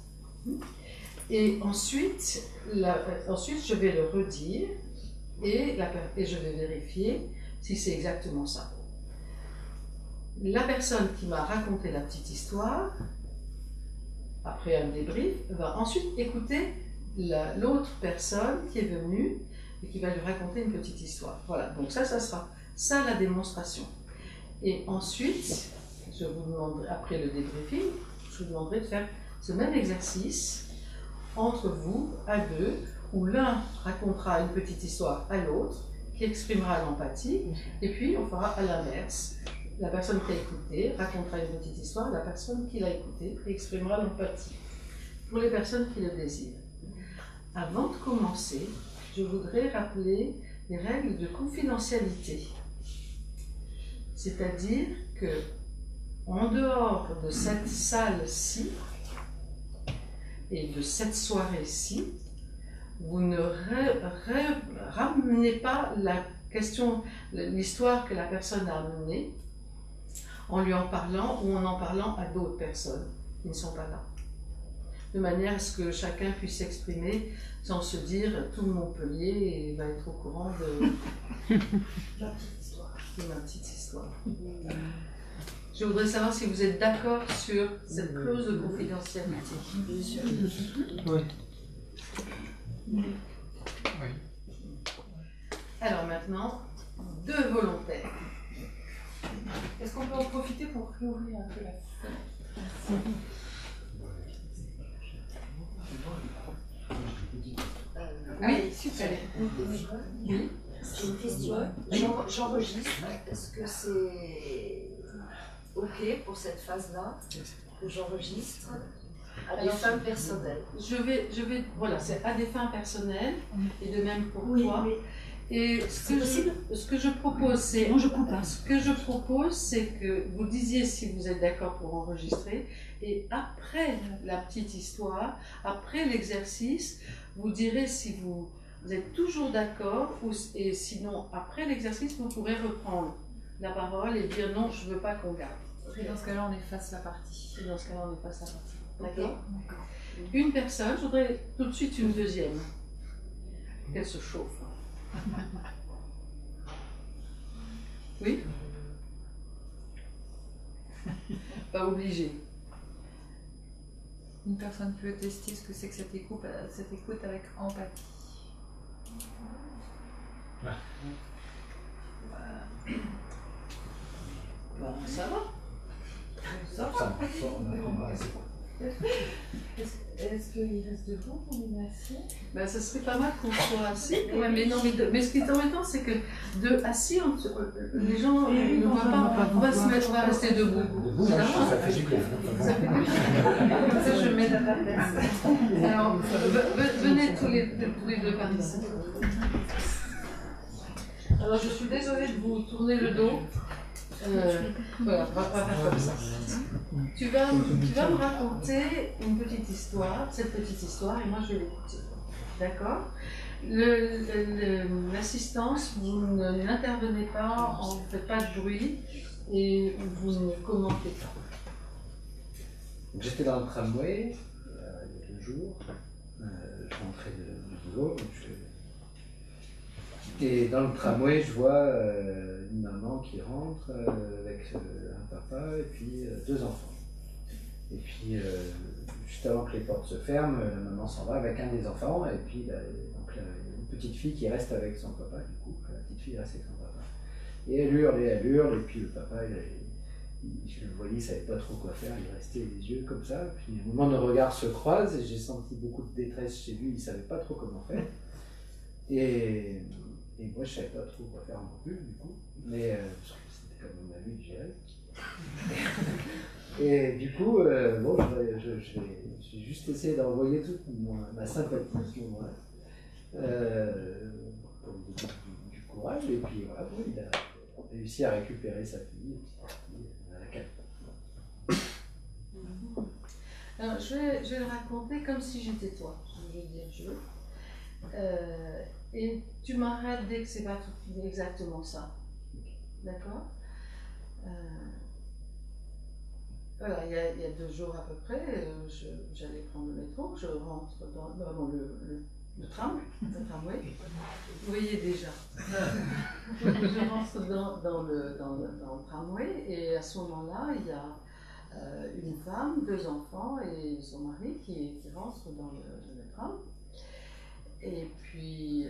Et ensuite, je vais le redire et je vais vérifier si c'est exactement ça. La personne qui m'a raconté la petite histoire, après un débrief, va ensuite écouter l'autre personne qui est venue et qui va lui raconter une petite histoire. Voilà, donc ça sera ça la démonstration. Et ensuite, je vous demanderai, après le débriefing, je vous demanderai de faire ce même exercice entre vous, à 2, où l'un racontera une petite histoire à l'autre, qui exprimera l'empathie, et puis on fera à l'inverse. La personne qui a écouté racontera une petite histoire, la personne qui l'a écouté exprimera l'empathie, pour les personnes qui le désirent. Avant de commencer, je voudrais rappeler les règles de confidentialité. C'est-à-dire que, en dehors de cette salle-ci et de cette soirée-ci, vous ne ramenez pas la question, l'histoire que la personne a amenée en lui en parlant ou en en parlant à d'autres personnes qui ne sont pas là. De manière à ce que chacun puisse s'exprimer sans se dire tout Montpellier va être au courant de Ma petite histoire. ma petite histoire. Je voudrais savoir si vous êtes d'accord sur cette clause de confidentialité. Bien sûr. Oui. Alors, Alors maintenant, 2 volontaires. Est-ce qu'on peut en profiter pour réouvrir un peu la fenêtre? Oui, super. Oui. J'ai une question. J'enregistre. Est-ce que c'est OK pour cette phase-là que j'enregistre à des fins personnelles? Voilà, c'est à des fins personnelles et de même pour Oui, toi. oui. Et ce que je propose, c'est Non, je coupe. Hein. ce que je propose, c'est que vous disiez si vous êtes d'accord pour enregistrer, et après la petite histoire, après l'exercice, vous direz si vous êtes toujours d'accord, et sinon après l'exercice, vous pourrez reprendre la parole et dire non, je ne veux pas qu'on garde. Et dans ce cas-là, on efface la partie. Et dans ce cas-là, on efface la partie. D'accord. Une personne, je voudrais tout de suite une deuxième. Qu'elle se chauffe. Oui? Pas obligé. Une personne peut tester ce que c'est que cette écoute avec empathie. Ben, ça va. Est-ce qu'il reste debout pour nous masser? Ben, ça serait pas mal qu'on soit assis quand même. Mais, non, mais ce qui est embêtant, c'est que de assis, les gens ne voient pas. On va rester debout. Ça Ça fait du bien. Ça fait du bien. Ça, je mets à ta place. Alors, venez tous les deux par ici. Alors, je suis désolée de vous tourner le dos. Voilà, on va faire comme ça. Tu vas me raconter une petite histoire, cette petite histoire, et moi je vais l'écouter. D'accord? L'assistance, vous n'intervenez pas, vous ne faites pas de bruit, et vous ne commentez pas. J'étais dans le tramway il y a 2 jours. Je rentrais du boulot. Et dans le tramway, je vois une maman qui rentre avec un papa et puis 2 enfants. Et puis, juste avant que les portes se ferment, la maman s'en va avec un des enfants. Et puis, donc, une petite fille qui reste avec son papa, du coup. La petite fille reste avec son papa. Et elle hurle. Et puis, le papa, je le voyais, il ne savait pas trop quoi faire. Il restait les yeux comme ça. Puis, à un moment, nos regards se croisent. Et j'ai senti beaucoup de détresse chez lui. Il ne savait pas trop comment faire. Et moi, je ne savais pas trop quoi faire non plus, du coup. Mais c'était quand même à lui de gérer. Et du coup, bon, j'ai juste essayé d'envoyer toute ma sympathie à ce moment-là. Pour lui donner du courage. Et puis voilà, bon, il a réussi à récupérer sa fille à la calme. Alors, je vais le raconter comme si j'étais toi. Je vais dire je. Et tu m'arrêtes dès que c'est pas exactement ça. D'accord? Voilà, il y a 2 jours à peu près, j'allais prendre le métro, je rentre dans le tramway. Vous voyez déjà. Je rentre dans le tramway et à ce moment-là, il y a une femme, 2 enfants et son mari qui rentrent dans le tram. Et puis,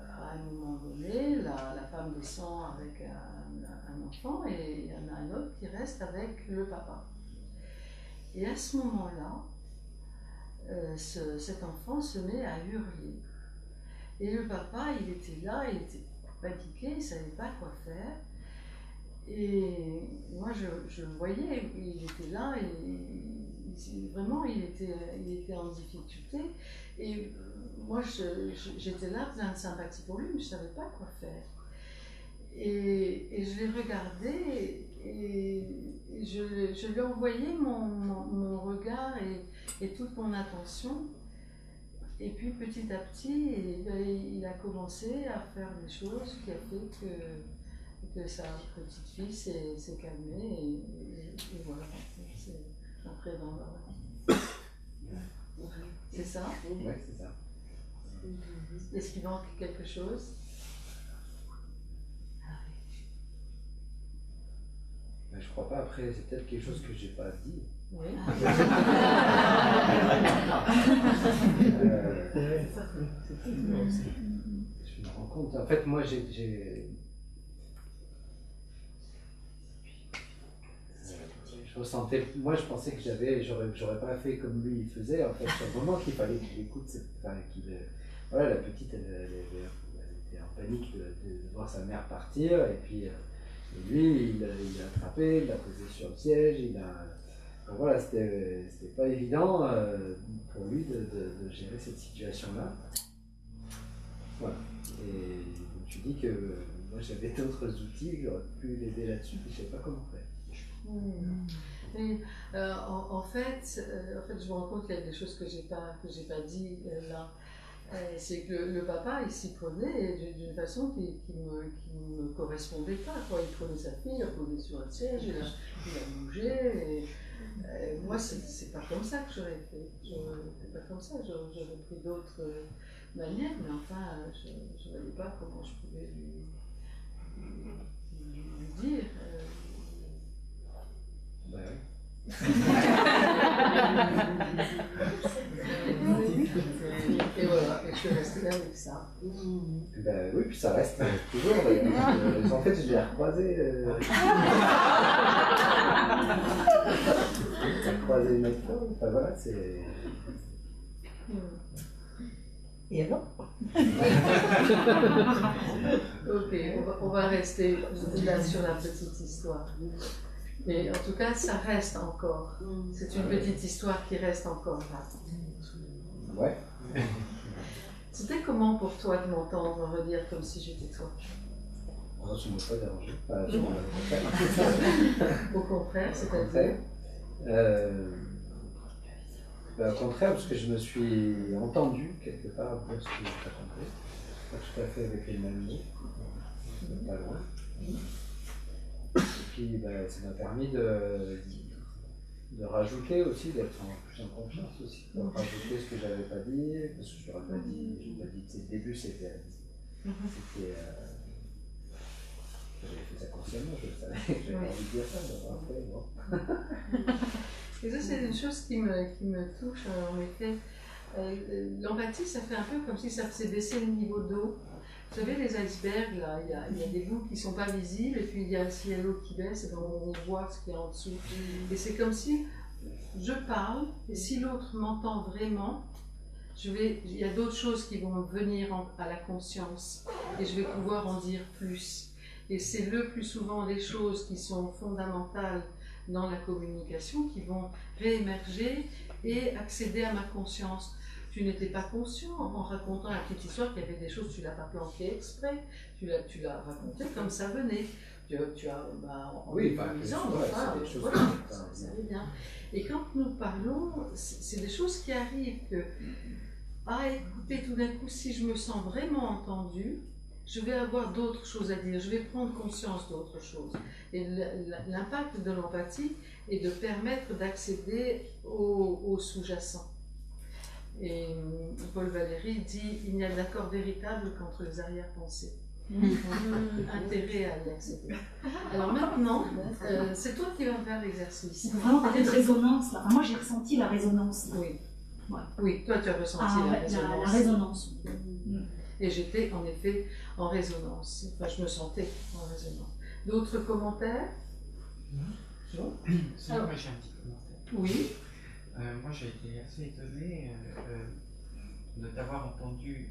à un moment donné, la femme descend avec un enfant et il y en a un autre qui reste avec le papa. Et à ce moment-là, cet enfant se met à hurler. Et le papa, il était là, il était paniqué, il ne savait pas quoi faire. Et moi, je le voyais, il était là, et vraiment, il était en difficulté. Et moi, j'étais là, plein de sympathie pour lui, mais je ne savais pas quoi faire. Et je l'ai regardé, et je lui ai envoyé mon regard et toute mon attention. Et puis, petit à petit, il a commencé à faire des choses qui a fait que sa petite fille s'est calmée, et voilà, c'est après dans le... C'est ça? Oui, c'est ça. Est-ce qu'il manque quelque chose? Je je crois pas. Après, c'est peut-être quelque chose que j'ai pas dit. Oui. Je me rends compte. En fait, moi, je ressentais, moi je pensais que j'aurais pas fait comme lui il faisait, en fait, sur le moment qu'il fallait qu'il écoute, voilà, la petite, elle était en panique de voir sa mère partir, et puis lui, il l'a attrapé, il l'a posé sur le siège, donc voilà, c'était pas évident pour lui de gérer cette situation-là. Voilà, et je me suis dit que moi j'avais d'autres outils, que j'aurais pu l'aider là-dessus, mais je ne savais pas comment faire. Et, en fait, je me rends compte qu'il y a des choses que j'ai pas dit là. C'est que le papa, il s'y prenait d'une façon qui me correspondait pas. Quoi. Il prenait sa fille, il l'a posée sur un siège, il a bougé. Et moi, c'est pas comme ça que j'aurais fait. C'est pas comme ça. J'aurais pris d'autres manières, mais enfin, je ne voyais pas comment je pouvais lui dire. Ben oui. Et voilà, et je suis restée là avec ça. Ben oui, puis ça reste toujours d'ailleurs. En fait, je l'ai recroisé. J'ai recroisé une autre fois. Enfin voilà, c'est. Et alors? Ok, on va rester là sur la petite histoire. Mais en tout cas, ça reste encore. C'est une petite histoire qui reste encore là. Ouais. C'était comment pour toi de m'entendre redire comme si j'étais toi? Oh, ça ne m'a pas dérangé. Au contraire, c'est-à-dire au contraire, parce que je me suis entendu quelque part dire ce que j'ai raconté. Pas tout à fait avec les mêmes mots, pas loin. Et puis ça m'a permis de rajouter aussi, d'être plus en confiance aussi, de rajouter ce que j'avais pas dit, parce que je n'aurais pas dit, dès le début j'avais fait ça consciemment, je savais que j'avais envie de dire ça, après, bon. Et ça, c'est une chose qui me touche, en effet. L'empathie, ça fait un peu comme si ça faisait baisser le niveau d'eau. Vous savez, les icebergs, là, il y a des bouts qui ne sont pas visibles, et puis il y a aussi l'eau qui baisse, et donc on voit ce qu'il y a en dessous. Et c'est comme si je parle, et si l'autre m'entend vraiment, il y a d'autres choses qui vont venir à la conscience, et je vais pouvoir en dire plus. Et c'est le plus souvent les choses qui sont fondamentales dans la communication qui vont réémerger et accéder à ma conscience. Tu n'étais pas conscient en racontant la petite histoire qu'il y avait des choses, tu ne l'as pas planqué exprès, tu l'as raconté comme ça venait. Tu as, en lisant, ça allait bien. Et quand nous parlons, c'est des choses qui arrivent que, écoutez, tout d'un coup, si je me sens vraiment entendue, je vais avoir d'autres choses à dire, je vais prendre conscience d'autres choses. Et l'impact de l'empathie est de permettre d'accéder au sous-jacent. Et Paul Valéry dit « Il n'y a d'accord véritable qu'entre les arrière-pensées ». Intérêt à y accéder. Alors maintenant, c'est toi qui vas faire l'exercice. Il faut vraiment parler de résonance. Là. Enfin, moi, j'ai ressenti la résonance. Oui. Ouais. Oui, toi, tu as ressenti la résonance. La résonance. Et j'étais en effet en résonance. Enfin, je me sentais en résonance. D'autres commentaires? Non. Alors, moi, j'ai un petit commentaire. Oui. Moi, j'ai été assez étonné de t'avoir entendu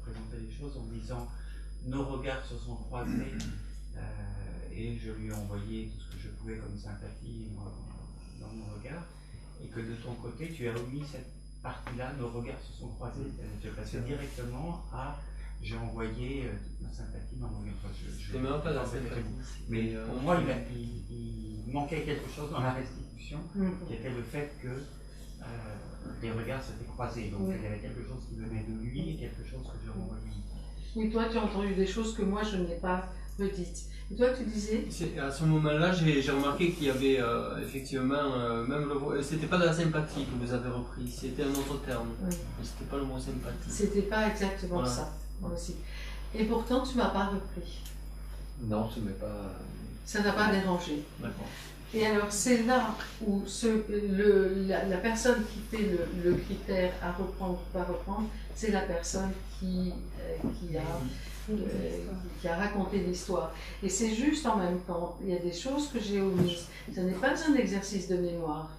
présenter les choses en disant nos regards se sont croisés et je lui ai envoyé tout ce que je pouvais comme sympathie dans mon regard, et que de ton côté, tu as omis cette partie-là, nos regards se sont croisés. Tu es passé directement à j'ai envoyé toute ma sympathie dans mon regard. Je n'ai même pas la sympathie. Mais pour moi, il manquait quelque chose dans la restitution, qui était le fait que les regards s'étaient croisés. Donc il y avait quelque chose qui venait de lui et quelque chose que je renvoyais. Oui, toi, tu as entendu des choses que moi, je n'ai pas redites. Et toi, tu disais? À ce moment-là, j'ai remarqué qu'il y avait effectivement, c'était pas de la sympathie que vous avez repris, c'était un autre terme. Oui. C'était pas le mot sympathie. C'était pas exactement voilà. Ça, moi aussi. Et pourtant, tu m'as pas repris. Non, ce n'est pas. ça n'a pas dérangé. D'accord. Et alors c'est là où la personne qui fait le critère à reprendre ou pas reprendre, c'est la personne qui a raconté l'histoire. Et c'est juste en même temps, il y a des choses que j'ai omises. Ce n'est pas un exercice de mémoire.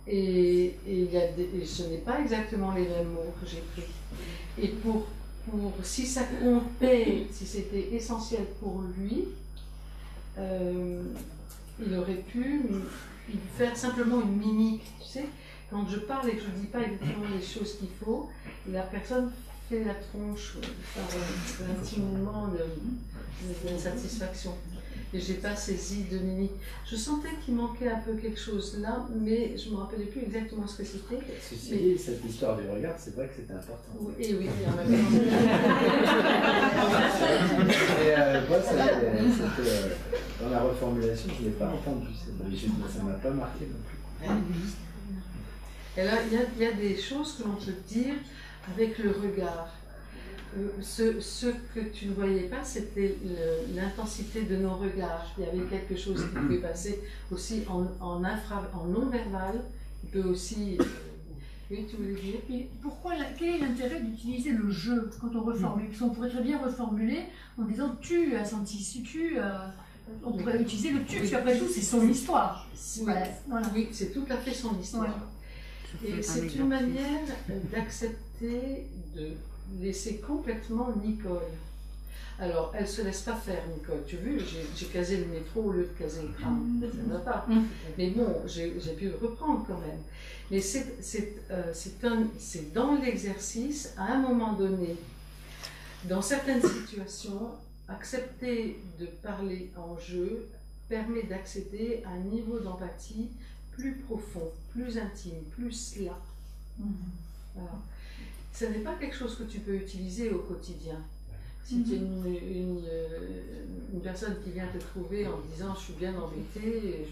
Et ce n'est pas exactement les mêmes mots que j'ai pris. Et si ça comptait, si c'était essentiel pour lui, il aurait pu faire simplement une mimique, tu sais. Quand je parle et que je ne dis pas exactement les choses qu'il faut, la personne fait la tronche par un petit moment de satisfaction. Et je n'ai pas saisi de mimique. Je sentais qu'il manquait un peu quelque chose là, mais je ne me rappelais plus exactement ce que c'était. Ceci dit, cette histoire du regard, c'est vrai que c'était important. Oui, et oui, en même temps. Et moi, c'était dans la reformulation, je ne l'ai pas entendu, ça ne m'a pas marqué non plus. Et là, il y a des choses que l'on peut dire avec le regard. Ce que tu ne voyais pas, c'était l'intensité de nos regards. Il y avait quelque chose qui pouvait passer aussi en non-verbal, qui peut aussi... Oui, tu voulais dire? Et quel est l'intérêt d'utiliser le je quand on reformule? Parce qu'on pourrait très bien reformuler en disant tu as senti, si tu... on pourrait utiliser le tu, parce qu'après tout, c'est son histoire. Voilà. Oui, c'est tout à fait son histoire. Ouais. Et c'est une manière d'accepter de laisser complètement Nicole. Alors, elle ne se laisse pas faire, Nicole. Tu as vu, j'ai casé le métro au lieu de caser le tram. Ça ne va pas. Mais bon, j'ai pu le reprendre quand même. Mais c'est dans l'exercice, à un moment donné, dans certaines situations, accepter de parler en jeu permet d'accéder à un niveau d'empathie plus profond, plus intime, plus là. Voilà. Ce n'est pas quelque chose que tu peux utiliser au quotidien. Si tu es une personne qui vient te trouver en disant je suis bien embêtée,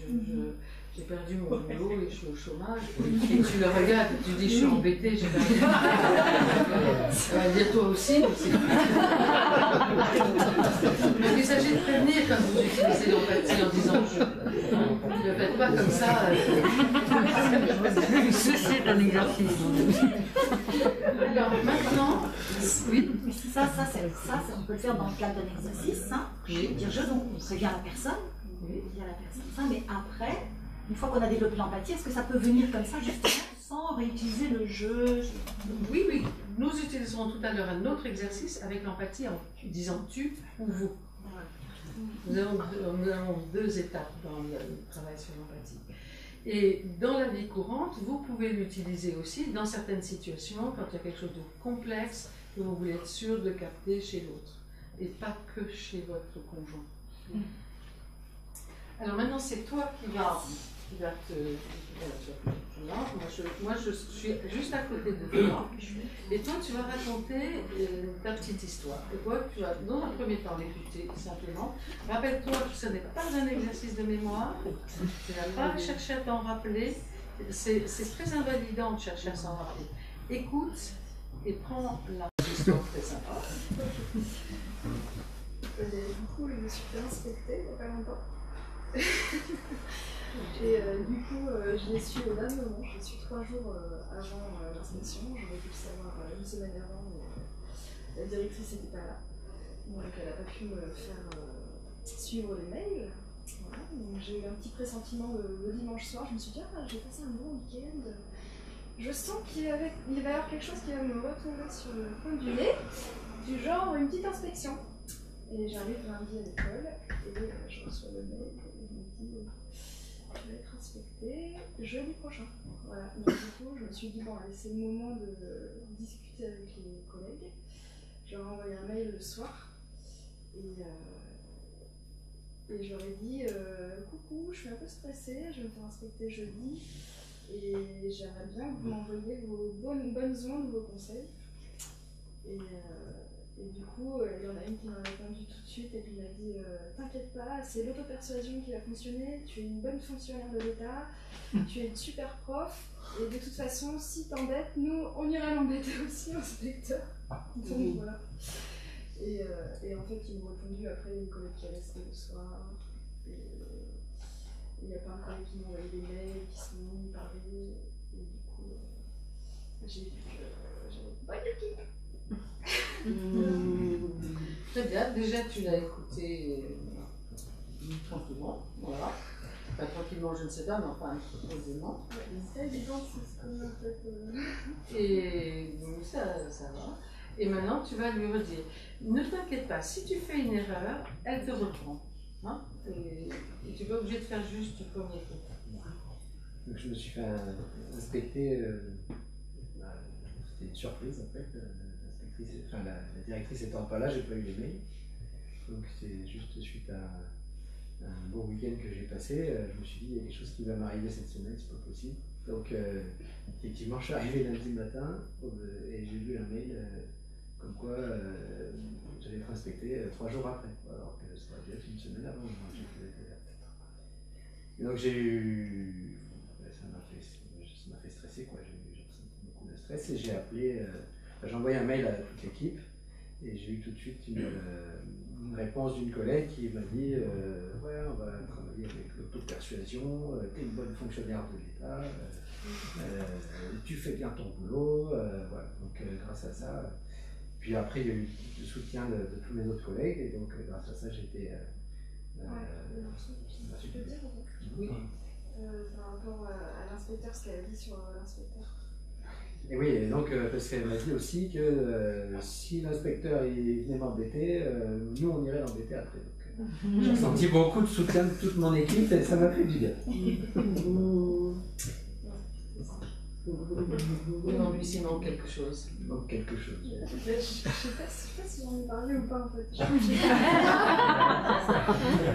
j'ai perdu mon boulot et je suis au chômage, et tu le regardes, tu dis je suis embêtée, j'ai perdu mon boulot. Ça va dire toi aussi, donc c'est... Donc il s'agit de prévenir quand vous utilisez l'empathie en disant je ne le faites pas comme ça. Ceci est un exercice. Alors maintenant, oui. Ça, on peut le faire dans le cadre d'un exercice. Hein. Oui. Dire je, donc on prévient la personne, ça, mais après, une fois qu'on a développé l'empathie, est-ce que ça peut venir comme ça, justement, sans réutiliser le je? Oui, oui. Nous utiliserons tout à l'heure un autre exercice avec l'empathie en disant tu ou vous. Nous avons deux étapes dans le travail sur l'empathie. Et dans la vie courante, vous pouvez l'utiliser aussi dans certaines situations, quand il y a quelque chose de complexe que vous voulez être sûr de capter chez l'autre, et pas que chez votre conjoint. Alors maintenant, c'est toi qui vas te... Moi, je suis juste à côté de toi, et toi, tu vas raconter ta petite histoire. Et toi, tu vas, dans un premier temps, l'écouter simplement. Rappelle-toi que ce n'est pas un exercice de mémoire, tu n'as pas cherché à t'en rappeler, c'est très invalidant de chercher à s'en rappeler. Écoute et prends la histoire très sympa. Du coup, je me suis fait inspecter il n'y a pas longtemps. Et du coup, je l'ai su au dernier moment. Je l'ai su 3 jours avant l'inspection. J'aurais dû le savoir une semaine avant, mais la directrice n'était pas là. Donc elle n'a pas pu me faire suivre les mails. Voilà. Donc j'ai eu un petit pressentiment le dimanche soir. Je me suis dit, ah, j'ai passé un bon week-end. Je sens qu'il va y avoir quelque chose qui va me retomber sur le coin du nez, du genre une petite inspection. Et j'arrive lundi à l'école et je reçois le mail et je me dis je vais être inspectée jeudi prochain. Voilà. Donc du coup je me suis dit bon allez, c'est le moment de discuter avec les collègues. Je leur ai envoyé un mail le soir et je leur ai dit coucou, je suis un peu stressée, je vais me faire inspecter jeudi et j'aimerais bien que vous m'envoyiez vos bonnes ondes, vos conseils. Et du coup, il y en a une qui m'a répondu tout de suite et qui m'a dit t'inquiète pas, c'est l'auto-persuasion qui va fonctionner, tu es une bonne fonctionnaire de l'État, tu es une super prof, et de toute façon, si t'embêtes, nous, on ira l'embêter aussi, inspecteur. Donc voilà. Et en fait, ils m'ont répondu après une collègue qui est restée le soir. Il y a plein de collègues qui m'ont envoyé des mails, qui sont venus parler, et du coup, j'ai vu que j'avais pas d'équipe. Très bien, déjà tu l'as écouté tranquillement, voilà. Enfin, tranquillement, je ne sais pas, mais enfin, posément. C'est évident, c'est ce qu'on a fait. Et donc ça va. Et maintenant, tu vas lui redire, ne t'inquiète pas, si tu fais une erreur, elle te reprend. Hein, et tu n'es pas obligé de faire juste du premier coup. Donc je me suis fait inspecter, c'était une surprise en fait, la directrice étant pas là, j'ai pas eu les mails. Donc c'est juste suite à un bon week-end que j'ai passé, je me suis dit il y a quelque chose qui va m'arriver cette semaine, c'est pas possible. Donc effectivement je suis arrivé lundi matin et j'ai vu un mail comme quoi j'allais être inspecté 3 jours après, alors que ça aurait dû être une semaine avant. Et donc j'ai eu, ça m'a fait stresser quoi, j'ai ressenti beaucoup de stress et j'ai appelé, j'ai envoyé un mail à toute l'équipe et j'ai eu tout de suite une réponse d'une collègue qui m'a dit ouais on va travailler avec le taux de persuasion, t'es une bonne fonctionnaire de l'État, tu fais bien ton boulot, voilà, donc grâce à ça. Puis après, il y a eu le soutien de tous mes autres collègues, et donc grâce à ça, j'ai été. Je peux dire oui. Par rapport à l'inspecteur, ce qu'elle a dit sur l'inspecteur. Et oui, et donc, parce qu'elle m'a dit aussi que si l'inspecteur venait m'embêter, nous on irait l'embêter après. Donc, j'ai ressenti beaucoup de soutien de toute mon équipe et ça m'a fait du bien. Non, lui, s'il manque quelque chose. Il manque quelque chose. Je sais pas si j'en ai parlé ou pas en fait.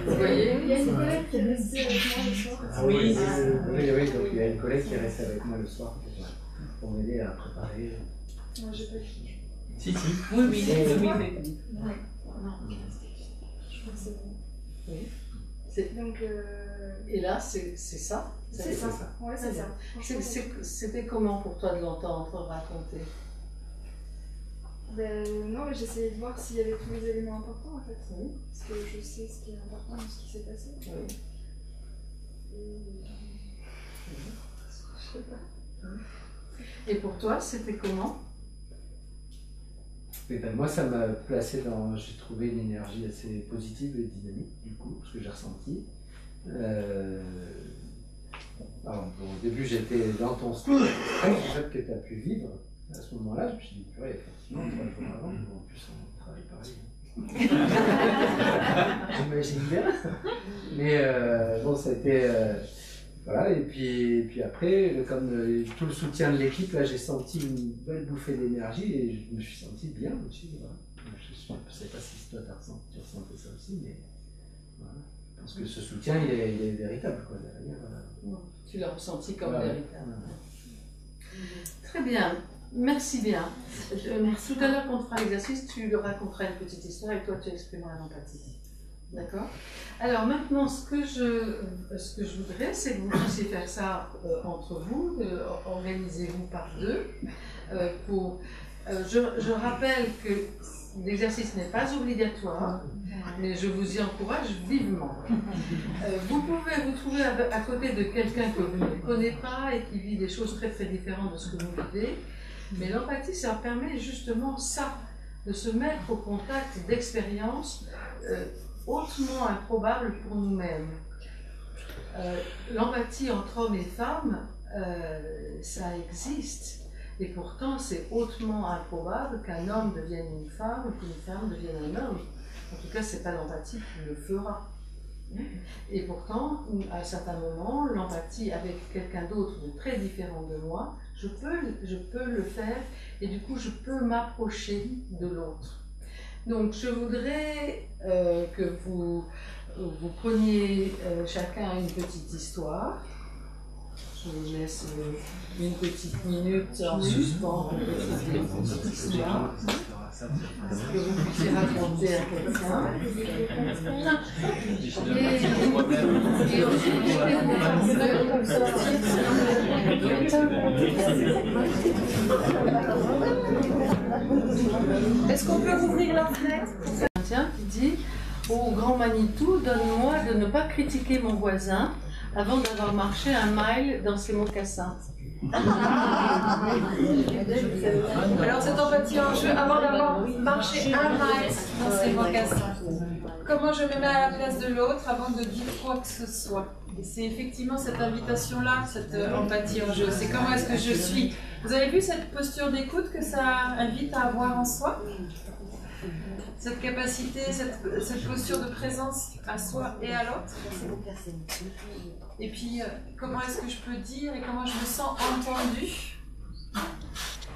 Vous voyez, il y a une collègue qui est restée avec moi le soir. Ah, oui, donc il y a une collègue qui est restée avec moi le soir pour m'aider à préparer. Moi, j'ai pas fini. Si. Oui. Ouais. Je crois que c'est bon. Oui. Donc, et là, c'est ça. C'est ça. Ouais, c'est ça. C'était comment pour toi de l'entendre raconter? Non, j'essayais de voir s'il y avait tous les éléments importants en fait. Oui. Parce que je sais ce qui est important dans ce qui s'est passé. Oui. Je sais pas. Et pour toi, c'était comment? Et ben, moi, ça m'a placé dans. J'ai trouvé une énergie assez positive et dynamique, du coup, ce que j'ai ressenti. Alors, bon, au début, j'étais dans ton stress que tu as pu vivre. À ce moment-là, je me suis dit, purée, effectivement, 3 jours avant, en plus, on travaille pareil. J'imagine bien. Mais bon, ça a été. Voilà, et puis après, comme tout le soutien de l'équipe, là, j'ai senti une belle bouffée d'énergie et je me suis senti bien aussi. Voilà. Je ne sais pas si toi tu ressentais ça aussi, mais voilà. Parce que ce soutien, il est véritable, quoi, derrière. Tu l'as ressenti comme véritable. Voilà. Très bien, merci bien. Tout à l'heure, quand on fera l'exercice, tu leur raconteras une petite histoire et toi, tu exprimeras l'empathie. D'accord. Alors maintenant, ce que je voudrais, c'est que vous puissiez faire ça entre vous, organisez-vous par 2. Je rappelle que l'exercice n'est pas obligatoire, mais je vous y encourage vivement. Vous pouvez vous trouver à côté de quelqu'un que vous ne connaissez pas et qui vit des choses très très différentes de ce que vous vivez, mais l'empathie, ça permet justement ça, de se mettre au contact d'expériences hautement improbable pour nous-mêmes. L'empathie entre hommes et femmes, ça existe. Et pourtant, c'est hautement improbable qu'un homme devienne une femme ou qu'une femme devienne un homme. En tout cas, ce n'est pas l'empathie qui le fera. Et pourtant, à certains moments, l'empathie avec quelqu'un d'autre de très différent de moi, je peux le faire et du coup, je peux m'approcher de l'autre. Donc, je voudrais que vous preniez chacun une petite histoire. Je vous laisse une petite minute en suspens pour une petite histoire que vous puissiez raconter à quelqu'un. Et ensuite, est-ce qu'on peut ouvrir la fenêtre? Tiens, qui dit: Au Grand Manitou, donne-moi de ne pas critiquer mon voisin avant d'avoir marché un mile dans ses mocassins. Alors cette empathie en jeu, avant d'avoir marché un mile dans ses mocassins, comment je me mets à la place de l'autre avant de dire quoi que ce soit? Et c'est effectivement cette invitation-là, cette empathie en jeu. C'est comment est-ce que je suis. Vous avez vu cette posture d'écoute que ça invite à avoir en soi? Cette capacité, cette posture de présence à soi et à l'autre. Et puis, comment est-ce que je peux dire et comment je me sens entendue?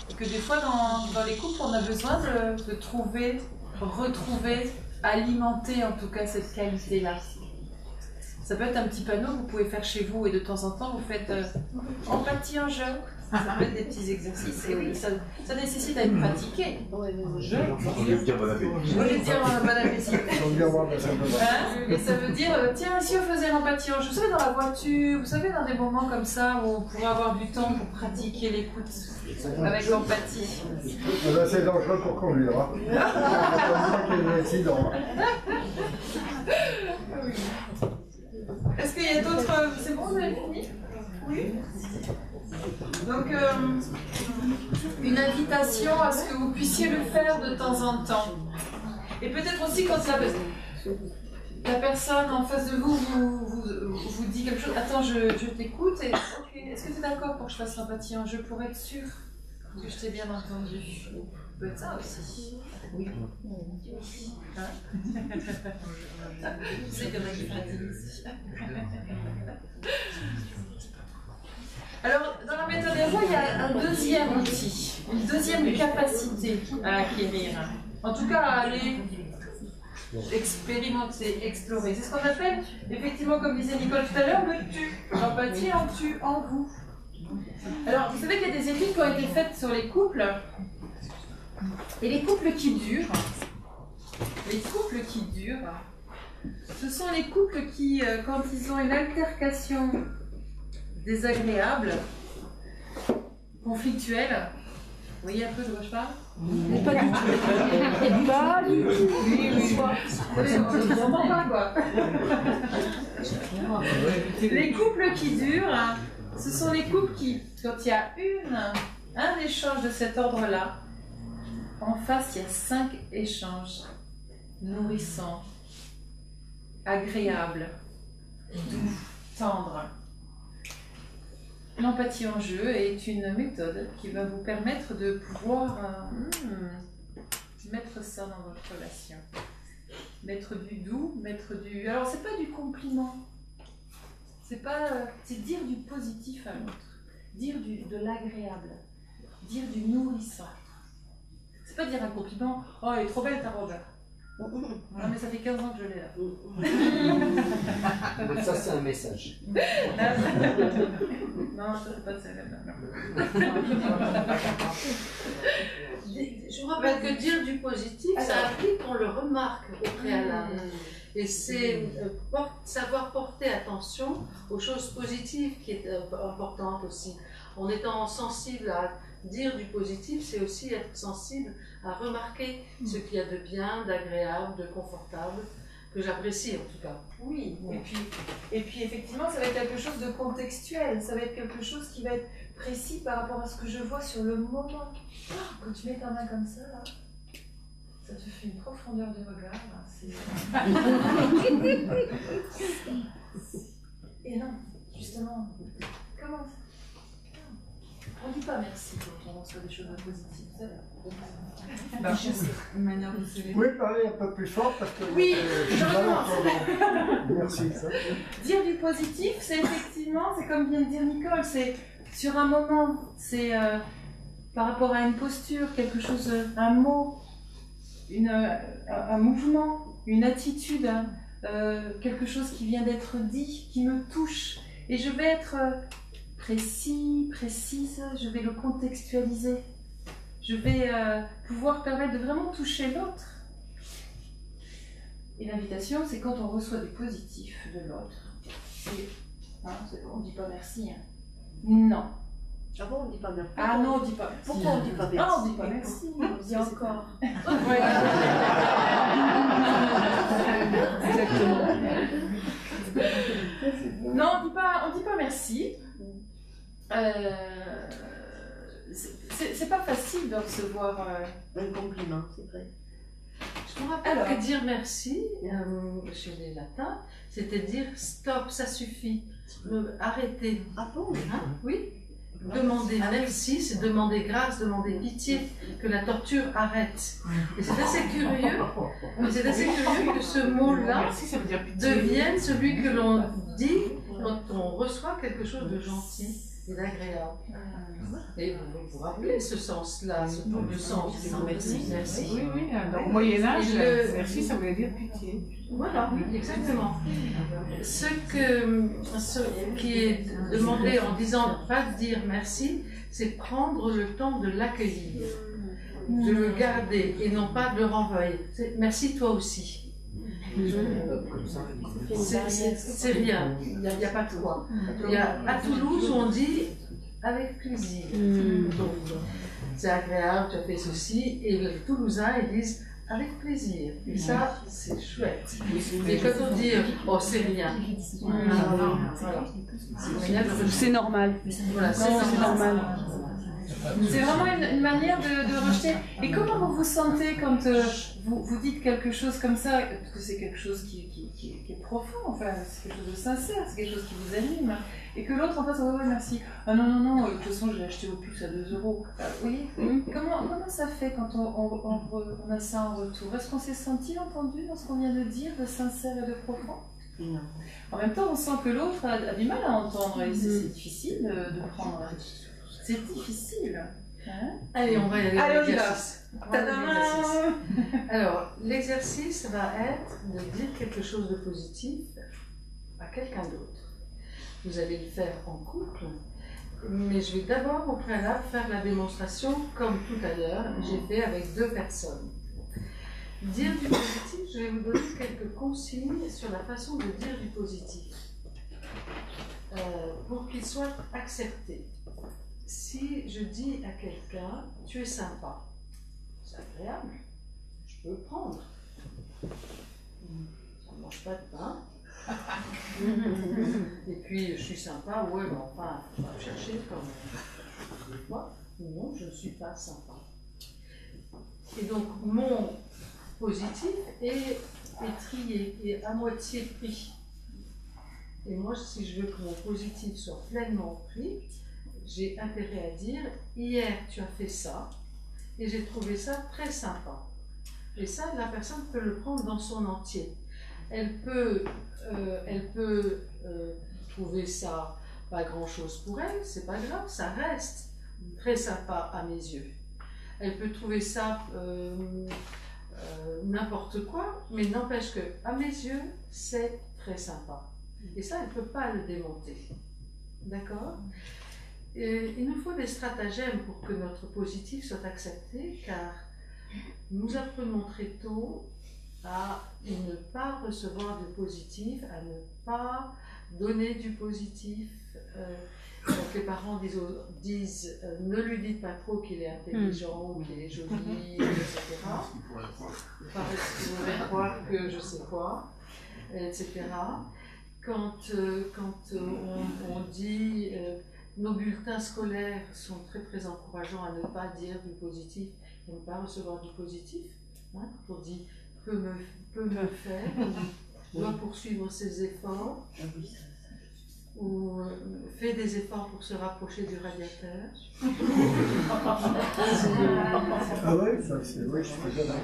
Et que des fois, dans les couples, on a besoin de trouver, retrouver, alimenter en tout cas cette qualité-là. Ça peut être un petit panneau que vous pouvez faire chez vous et de temps en temps, vous faites empathie en jeu. Ça peut être des petits exercices. Et oui, ça nécessite à être pratiqué. Je voulais dire bon appétit. Je voulais dire bon appétit. Et ça veut dire, tiens, si on faisait l'empathie en jeu, vous savez, dans la voiture, vous savez, dans des moments comme ça où on pourrait avoir du temps pour pratiquer l'écoute avec l'empathie. C'est dangereux pour conduire. Hein. Est-ce qu'il y a d'autres... C'est bon, vous avez fini? Oui. Donc, une invitation à ce que vous puissiez le faire de temps en temps. Et peut-être aussi quand la personne en face de vous vous dit quelque chose, attends, je t'écoute, et okay, est-ce que tu es d'accord pour que je fasse l'empathie en jeu pour être sûr que je t'ai bien entendu? Peut-être ça aussi. Oui. Hein? Je sais qu'il y en a qui pratiquent ici. Alors, dans la méthode Héros, il y a un deuxième outil, une deuxième capacité à acquérir. En tout cas, à aller expérimenter, explorer. C'est ce qu'on appelle, effectivement, comme disait Nicole tout à l'heure, le tu. L'empathie en tu, en vous. Alors, vous savez qu'il y a des études qui ont été faites sur les couples. Et les couples qui durent, ce sont les couples qui, quand ils ont une altercation désagréable, conflictuelle, vous voyez un peu de quoi je parle? Pas du tout. Pas du tout. On n'entend pas quoi. Les couples qui durent, ce sont les couples qui, quand il y a un échange de cet ordre-là, en face, il y a 5 échanges nourrissants, agréables, doux, tendres. L'empathie en jeu est une méthode qui va vous permettre de pouvoir mettre ça dans votre relation. Mettre du doux, mettre du... Alors, c'est pas du compliment. C'est dire du positif à l'autre. Dire de l'agréable. Dire du nourrissant. C'est pas dire un compliment. Oh, elle est trop belle ta robe. Non, mais ça fait 15 ans que je l'ai là. Donc ça, c'est un message. Non, ça c'est pas celle-là. Je vous rappelle que dire du positif, ça implique qu'on le remarque au préalable. Et c'est savoir porter attention aux choses positives qui est importante aussi. En étant sensible à dire du positif, c'est aussi être sensible à remarquer ce qu'il y a de bien, d'agréable, de confortable, que j'apprécie en tout cas. Oui, et puis effectivement, ça va être quelque chose de contextuel, ça va être quelque chose qui va être précis par rapport à ce que je vois sur le moment. Quand tu mets ta main comme ça, là, ça te fait une profondeur de regard. Là, et non, justement, comment ça? On ne dit pas merci quand on reçoit des choses positives. Une manière de se Vous pouvez parler un peu plus fort parce que oui, je suis mal entendant. Merci. Dire du positif, c'est effectivement, c'est comme vient de dire Nicole, c'est sur un moment, c'est par rapport à une posture, quelque chose, un mot, un mouvement, une attitude, quelque chose qui vient d'être dit, qui me touche. Et je vais être précise, je vais le contextualiser. Je vais pouvoir permettre de vraiment toucher l'autre. Et l'invitation, c'est quand on reçoit du positif de l'autre. On ne dit pas merci. Hein. Non. Ah bon, on dit pas merci. Ah non, on dit pas merci. Pourquoi on dit pas merci? Ah, on dit pas merci, on dit encore. Exactement. Non, on dit pas merci. C'est pas facile de recevoir un compliment, c'est vrai. Je me rappelle que dire merci, chez les latins, c'était dire stop, ça suffit, arrêtez. Ah bon? Hein? Oui. Demander merci, c'est demander grâce, demander pitié, que la torture arrête. Et c'est assez curieux, que ce mot-là devienne celui que l'on dit quand on reçoit quelque chose de gentil et d'agréable. Et vous vous rappelez ce sens-là, ce double sens du mot merci. Oui, oui, au Moyen-Âge, merci, ça voulait dire pitié. Voilà, exactement. Ce qui est demandé en disant pas dire merci, c'est prendre le temps de l'accueillir, de le garder et non pas de le renvoyer. Merci toi aussi. C'est rien, il n'y a pas de quoi. Il y a à Toulouse où on dit avec plaisir. Donc, c'est agréable, tu as fait ceci, et les Toulousains ils disent avec plaisir. Et ça, c'est chouette. Et quand on dit oh, c'est rien, c'est normal. Voilà, c'est normal. C'est vraiment une manière de rejeter. Et comment vous vous sentez quand vous dites quelque chose comme ça? Parce que c'est quelque chose qui est profond, enfin, c'est quelque chose de sincère, c'est quelque chose qui vous anime. Et que l'autre en face, ouais, merci. Ah non, de toute façon, je l'ai acheté au puce à 2 €. Oui. Comment ça fait quand on a ça en retour? Est-ce qu'on s'est senti entendu dans ce qu'on vient de dire, de sincère et de profond? Non. En même temps, on sent que l'autre a du mal à entendre et c'est difficile de prendre. C'est difficile. Hein? Allez, on va y aller. Allez, on y va. Alors, l'exercice va être de dire quelque chose de positif à quelqu'un d'autre. Vous allez le faire en couple, mais je vais d'abord au préalable faire la démonstration comme tout à l'heure, j'ai fait avec 2 personnes. Dire du positif, je vais vous donner quelques consignes sur la façon de dire du positif pour qu'il soit accepté. Si je dis à quelqu'un, tu es sympa, c'est agréable, je peux le prendre. On ne mange pas de pain. Et puis, je suis sympa, ouais, mais enfin, on va chercher comme des fois. Non, je ne suis pas sympa. Et donc, mon positif est trié, est à moitié pris. Et moi, si je veux que mon positif soit pleinement pris, j'ai intérêt à dire, hier tu as fait ça, et j'ai trouvé ça très sympa. Et ça, la personne peut le prendre dans son entier. Elle peut trouver ça pas grand-chose pour elle, c'est pas grave, ça reste très sympa à mes yeux. Elle peut trouver ça n'importe quoi, mais n'empêche que à mes yeux, c'est très sympa. Et ça, elle ne peut pas le démonter. D'accord ? Et il nous faut des stratagèmes pour que notre positif soit accepté, car nous apprenons très tôt à ne pas recevoir du positif, à ne pas donner du positif. Donc les parents disent ne lui dites pas trop qu'il est intelligent, qu'il est joli, etc. Vous pourrez croire que je sais quoi, etc. Quand on dit nos bulletins scolaires sont très très encourageants à ne pas dire du positif, à ne pas recevoir du positif, hein, quand on dit peut me faire, ou doit poursuivre ses efforts, ou fait des efforts pour se rapprocher du radiateur. Ah ouais, ça c'est vrai, je fais ça.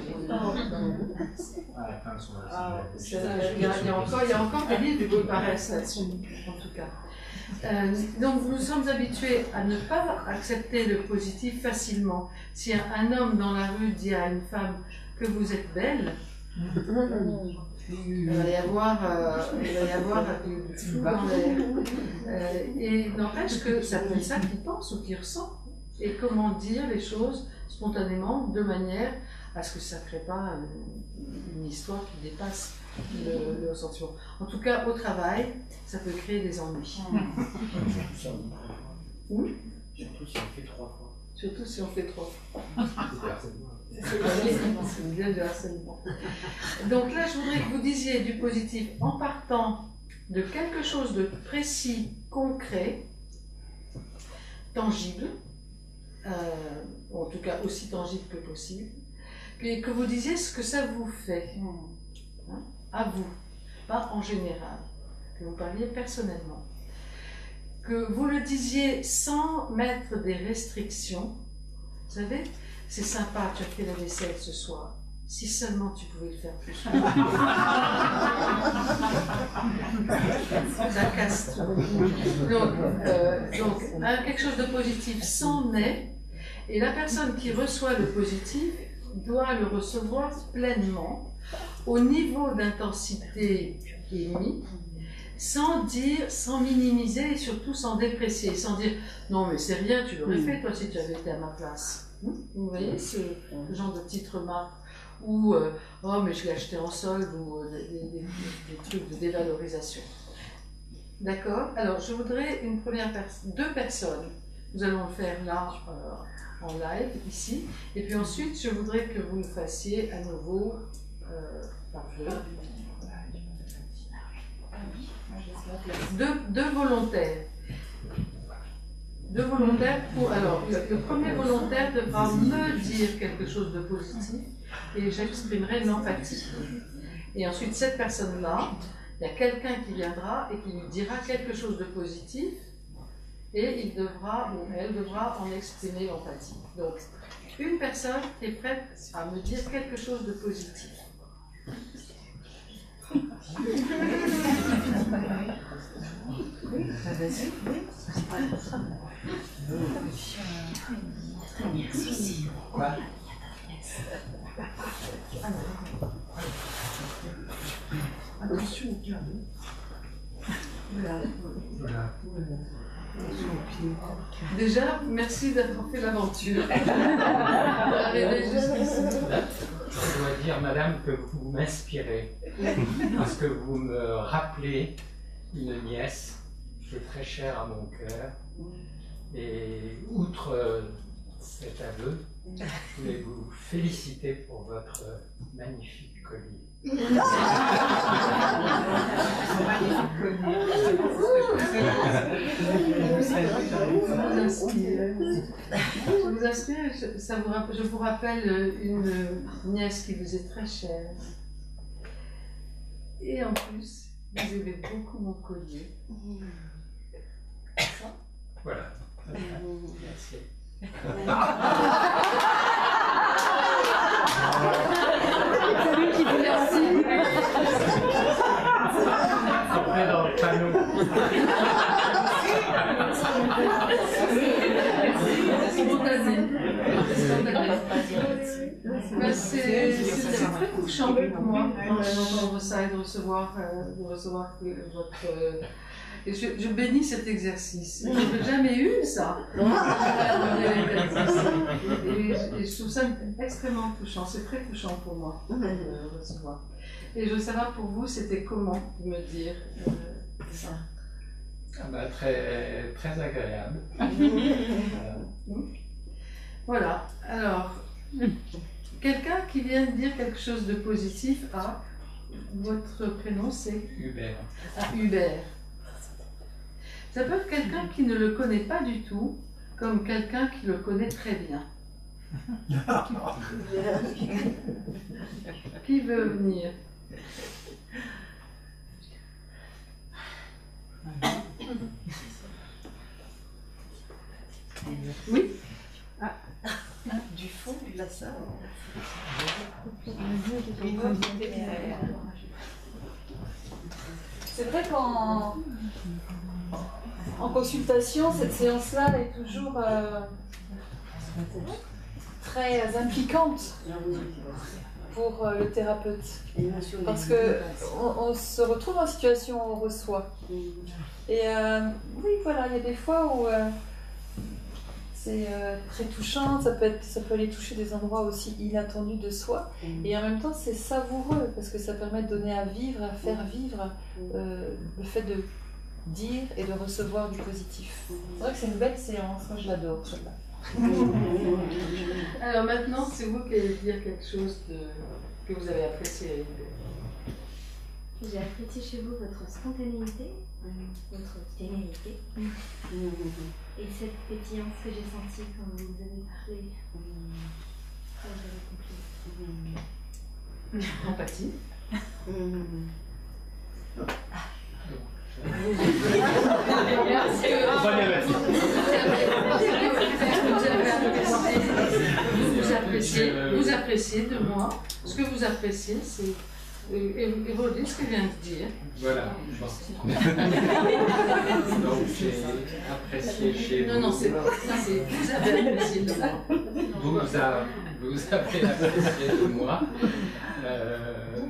Il y a encore des livres qui paraissent là-dessus, en tout cas. Donc nous sommes habitués à ne pas accepter le positif facilement. Si un homme dans la rue dit à une femme que vous êtes belle, il va y avoir du flou dans l'air. Et n'empêche que ça peut être ça qu'il pense ou qu'il ressent. Et comment dire les choses spontanément de manière à ce que ça ne crée pas une histoire qui dépasse le sentiment. En tout cas, au travail, ça peut créer des ennuis. Oui. Surtout si on fait 3 fois. Surtout si on fait 3 fois. C'est du harcèlement. C'est bien du harcèlement. Donc là, je voudrais que vous disiez du positif en partant de quelque chose de précis, concret, tangible, en tout cas aussi tangible que possible, et que vous disiez ce que ça vous fait, hein, à vous, pas en général, que vous parliez personnellement. Que vous le disiez sans mettre des restrictions. Vous savez, c'est sympa, tu as fait la vaisselle ce soir. Si seulement tu pouvais le faire plus souvent. Ça casse tout. Donc quelque chose de positif s'en est, et la personne qui reçoit le positif doit le recevoir pleinement, au niveau d'intensité émis, sans dire, sans minimiser et surtout sans déprécier, sans dire non mais c'est rien, tu l'aurais fait toi si tu avais été à ma place. Vous voyez ce genre de petites remarques, ou oh mais je l'ai acheté en solde, ou des trucs de dévalorisation. D'accord? Alors je voudrais deux personnes. Nous allons le faire là en live ici, et puis ensuite je voudrais que vous le fassiez à nouveau par jeu. Deux volontaires. Deux volontaires pour. Alors, le premier volontaire devra me dire quelque chose de positif et j'exprimerai l'empathie. Et ensuite, cette personne-là, il y a quelqu'un qui viendra et qui lui dira quelque chose de positif et il devra ou elle devra en exprimer l'empathie. Donc, une personne qui est prête à me dire quelque chose de positif. Déjà, merci d'avoir fait l'aventure. Je dois dire, madame, que vous m'inspirez, parce que vous me rappelez une nièce qui est très chère à mon cœur. Et outre cet aveu, je voulais vous féliciter pour votre magnifique collier. Je vous inspire, je vous rappelle une nièce qui vous est très chère. Et en plus, vous aimez beaucoup mon collier. Ça? Voilà. Merci. C'est lui qui dit merci. Après dans le panneau. C'est très touchant pour moi d'entendre ça et de recevoir votre... Et je bénis cet exercice. Je n'ai jamais eu ça. Et je trouve ça extrêmement touchant. C'est très touchant pour moi de recevoir. Et je veux savoir pour vous, c'était comment de me dire ça? Ah bah, très, très agréable. Voilà. Alors, quelqu'un qui vient de dire quelque chose de positif à votre prénom, c'est Hubert. Ah, Hubert. Ça peut être quelqu'un qui ne le connaît pas du tout, comme quelqu'un qui le connaît très bien. Qui veut venir? Oui? Du fond de la salle. C'est vrai qu'en consultation, cette séance-là est toujours très impliquante pour le thérapeute. Parce qu'on se retrouve en situation où on reçoit. Et oui, voilà, il y a des fois où c'est très touchant, ça peut aller toucher des endroits aussi inattendus de soi. Et en même temps, c'est savoureux parce que ça permet de donner à vivre, à faire vivre le fait dire et de recevoir du positif. C'est vrai que c'est une belle séance, moi je l'adore celle-là. Alors maintenant, c'est vous qui allez dire quelque chose que vous avez apprécié. J'ai apprécié chez vous votre spontanéité, votre ténérité, et cette pétillance que j'ai sentie quand vous avez parlé. Quand j'avais compris. Empathie. Vous appréciez de moi. Ce que vous appréciez, c'est. Et vous dites ce que je viens de dire. Voilà. Donc j'ai apprécié chez vous. Non, c'est vous avez apprécié de moi. Vous avez apprécié de moi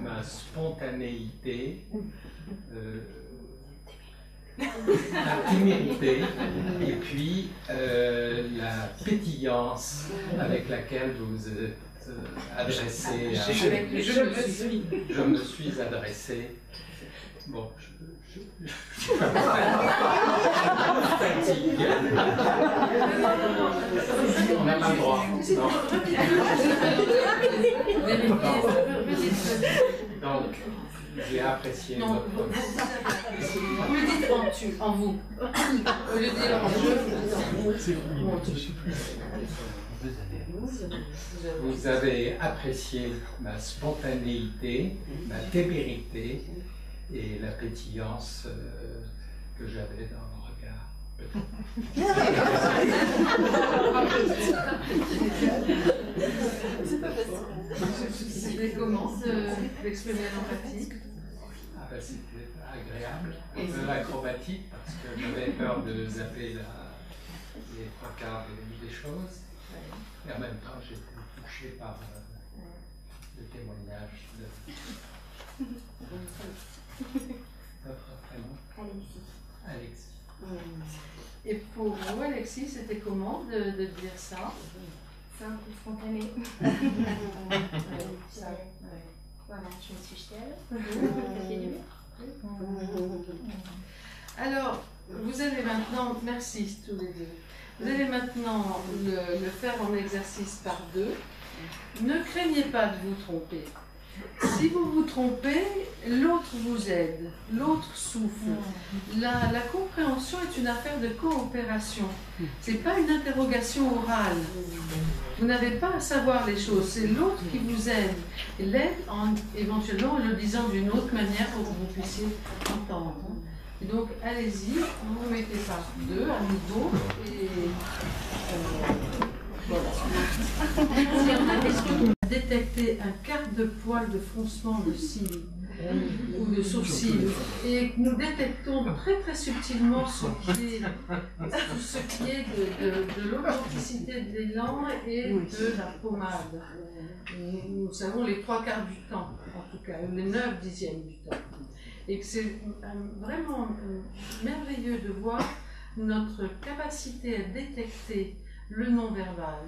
ma spontanéité, la témérité et puis la pétillance avec laquelle vous êtes adressé à... Je me suis adressé. Bon, je fatigue. On n'a pas le droit. Non. Donc, j'ai apprécié votre... Vous le dites en vous. Au lieu de dire en je. Vous avez apprécié ma spontanéité, ma témérité et la pétillance que j'avais dans le regard. C'est pas facile. C'était comment d'exprimer l'empathie? C'était agréable, un peu acrobatique parce que j'avais peur de zapper les trois quarts des choses. Et en même temps, j'ai été touché par le témoignage de votre prénom. Alexis. Et pour vous, Alexis, c'était comment de dire ça? Simple, spontané. Voilà, je me suis jetée. Ça fait du bien. Alors, vous allez maintenant, merci tous les deux, vous allez maintenant le faire en exercice par deux. Ne craignez pas de vous tromper. Si vous vous trompez, l'autre vous aide, l'autre souffle. La compréhension est une affaire de coopération. Ce n'est pas une interrogation orale. Vous n'avez pas à savoir les choses, c'est l'autre qui vous aide. Il l'aide éventuellement en le disant d'une autre manière pour que vous puissiez entendre. Et donc, allez-y, vous vous mettez par deux à nouveau et voilà. Si on a question de détecter un quart de poil de froncement de cils ou de sourcils et que nous détectons très très subtilement ce qui est de l'authenticité de l'élan et de la pommade. Nous savons les trois quarts du temps, en tout cas, les 9/10 du temps. Et que c'est vraiment merveilleux de voir notre capacité à détecter le non-verbal.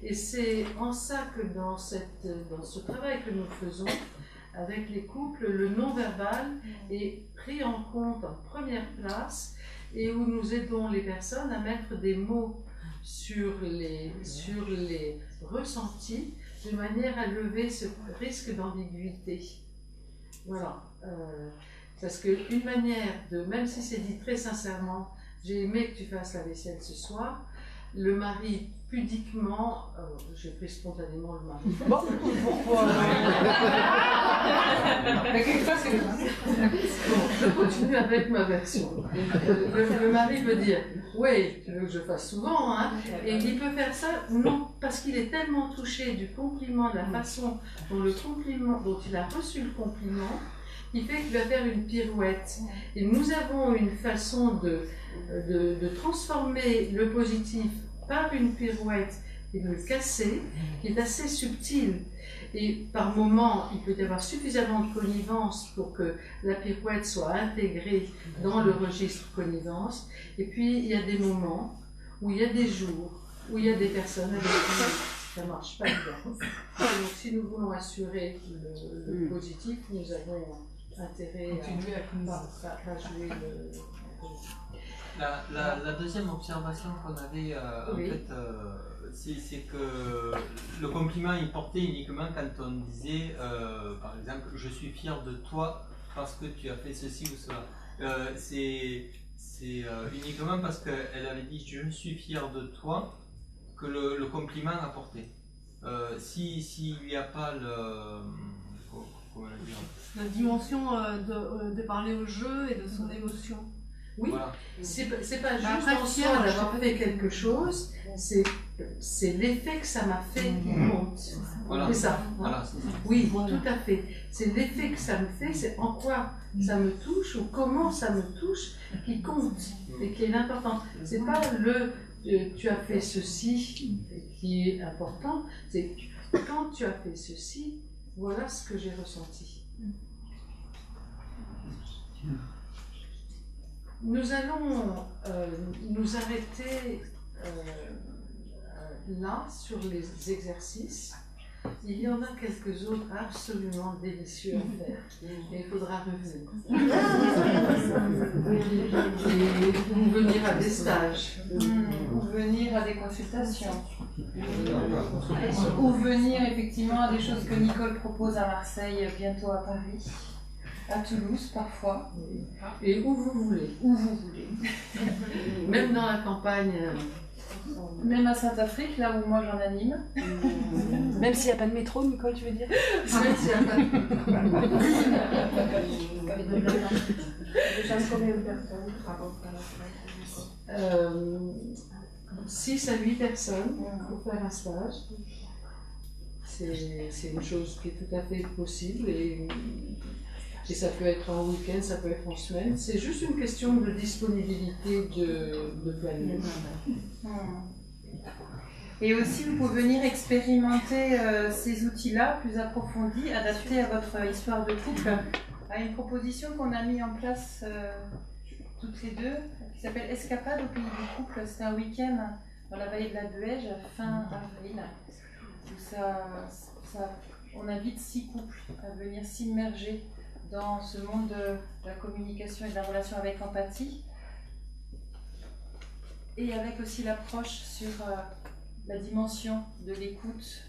Et c'est en ça que dans ce travail que nous faisons avec les couples, le non-verbal est pris en compte en première place et où nous aidons les personnes à mettre des mots sur les ressentis de manière à lever ce risque d'ambiguïté. Voilà. Parce qu'une manière de, même si c'est dit très sincèrement, j'ai aimé que tu fasses la vaisselle ce soir, le mari pudiquement, j'ai pris spontanément le mari. Bon, pourquoi? Mais quelquefois c'est bon, je continue avec ma version. Le mari veut dire, oui, tu veux que je fasse souvent, hein, et il peut faire ça, non, parce qu'il est tellement touché du compliment, de la façon dont il a reçu le compliment, il fait qu'il va faire une pirouette. Et nous avons une façon de transformer le positif par une pirouette et de le casser, qui est assez subtile. Et par moments, il peut y avoir suffisamment de connivence pour que la pirouette soit intégrée dans le registre connivence. Et puis, il y a des moments où il y a des jours, où il y a des personnes avec qui ça ne marche pas bien. Donc, si nous voulons assurer le positif, nous avons intérêt à jouer La deuxième observation qu'on avait, en fait, c'est que le compliment il portait uniquement quand on disait, par exemple, je suis fier de toi parce que tu as fait ceci ou cela. C'est uniquement parce qu'elle avait dit je suis fier de toi que le compliment a porté. S'il n'y a pas la dimension de parler au jeu et de son émotion. Oui, voilà. C'est pas juste en soi d'avoir fait quelque chose, c'est l'effet que ça m'a fait qui compte. Voilà. C'est ça. Voilà, oui, tout à fait. C'est l'effet que ça me fait, c'est en quoi ça me touche ou comment ça me touche qui compte et qui est l'important. C'est pas tu as fait ceci qui est important, c'est quand tu as fait ceci, voilà ce que j'ai ressenti. Nous allons nous arrêter là sur les exercices. Il y en a quelques autres absolument délicieux à faire. Et il faudra revenir. Ou venir à des stages. Ou venir à des consultations. Ou venir effectivement à des choses que Nicole propose à Marseille, bientôt à Paris. À Toulouse parfois. Et où vous voulez. Où vous voulez. Même dans la campagne. Même à Saint-Afrique, là où moi j'en anime. Même s'il n'y a pas de métro, Nicole, tu veux dire? Même s'il n'y a pas de métro. 6 à 8 personnes pour faire un stage. C'est une chose qui est tout à fait possible et ça peut être en week-end, ça peut être en semaine. C'est juste une question de disponibilité de planning. Et aussi, vous pouvez venir expérimenter ces outils-là plus approfondis, adaptés à votre histoire de couple, à une proposition qu'on a mis en place toutes les deux, qui s'appelle Escapade au pays du couple. C'est un week-end dans la vallée de la Buège, fin avril, où on invite 6 couples à venir s'immerger dans ce monde de la communication et de la relation avec empathie, et avec aussi l'approche sur la dimension de l'écoute,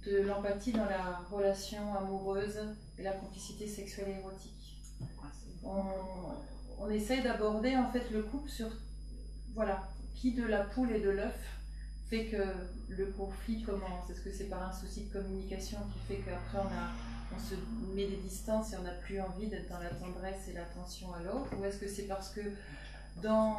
de l'empathie dans la relation amoureuse et la complicité sexuelle et érotique. On essaye d'aborder en fait le couple sur, voilà, qui de la poule et de l'œuf fait que le conflit commence. Est-ce que c'est par un souci de communication qui fait qu'après on se met des distances et on n'a plus envie d'être dans la tendresse et l'attention à l'autre, ou est-ce que c'est parce que dans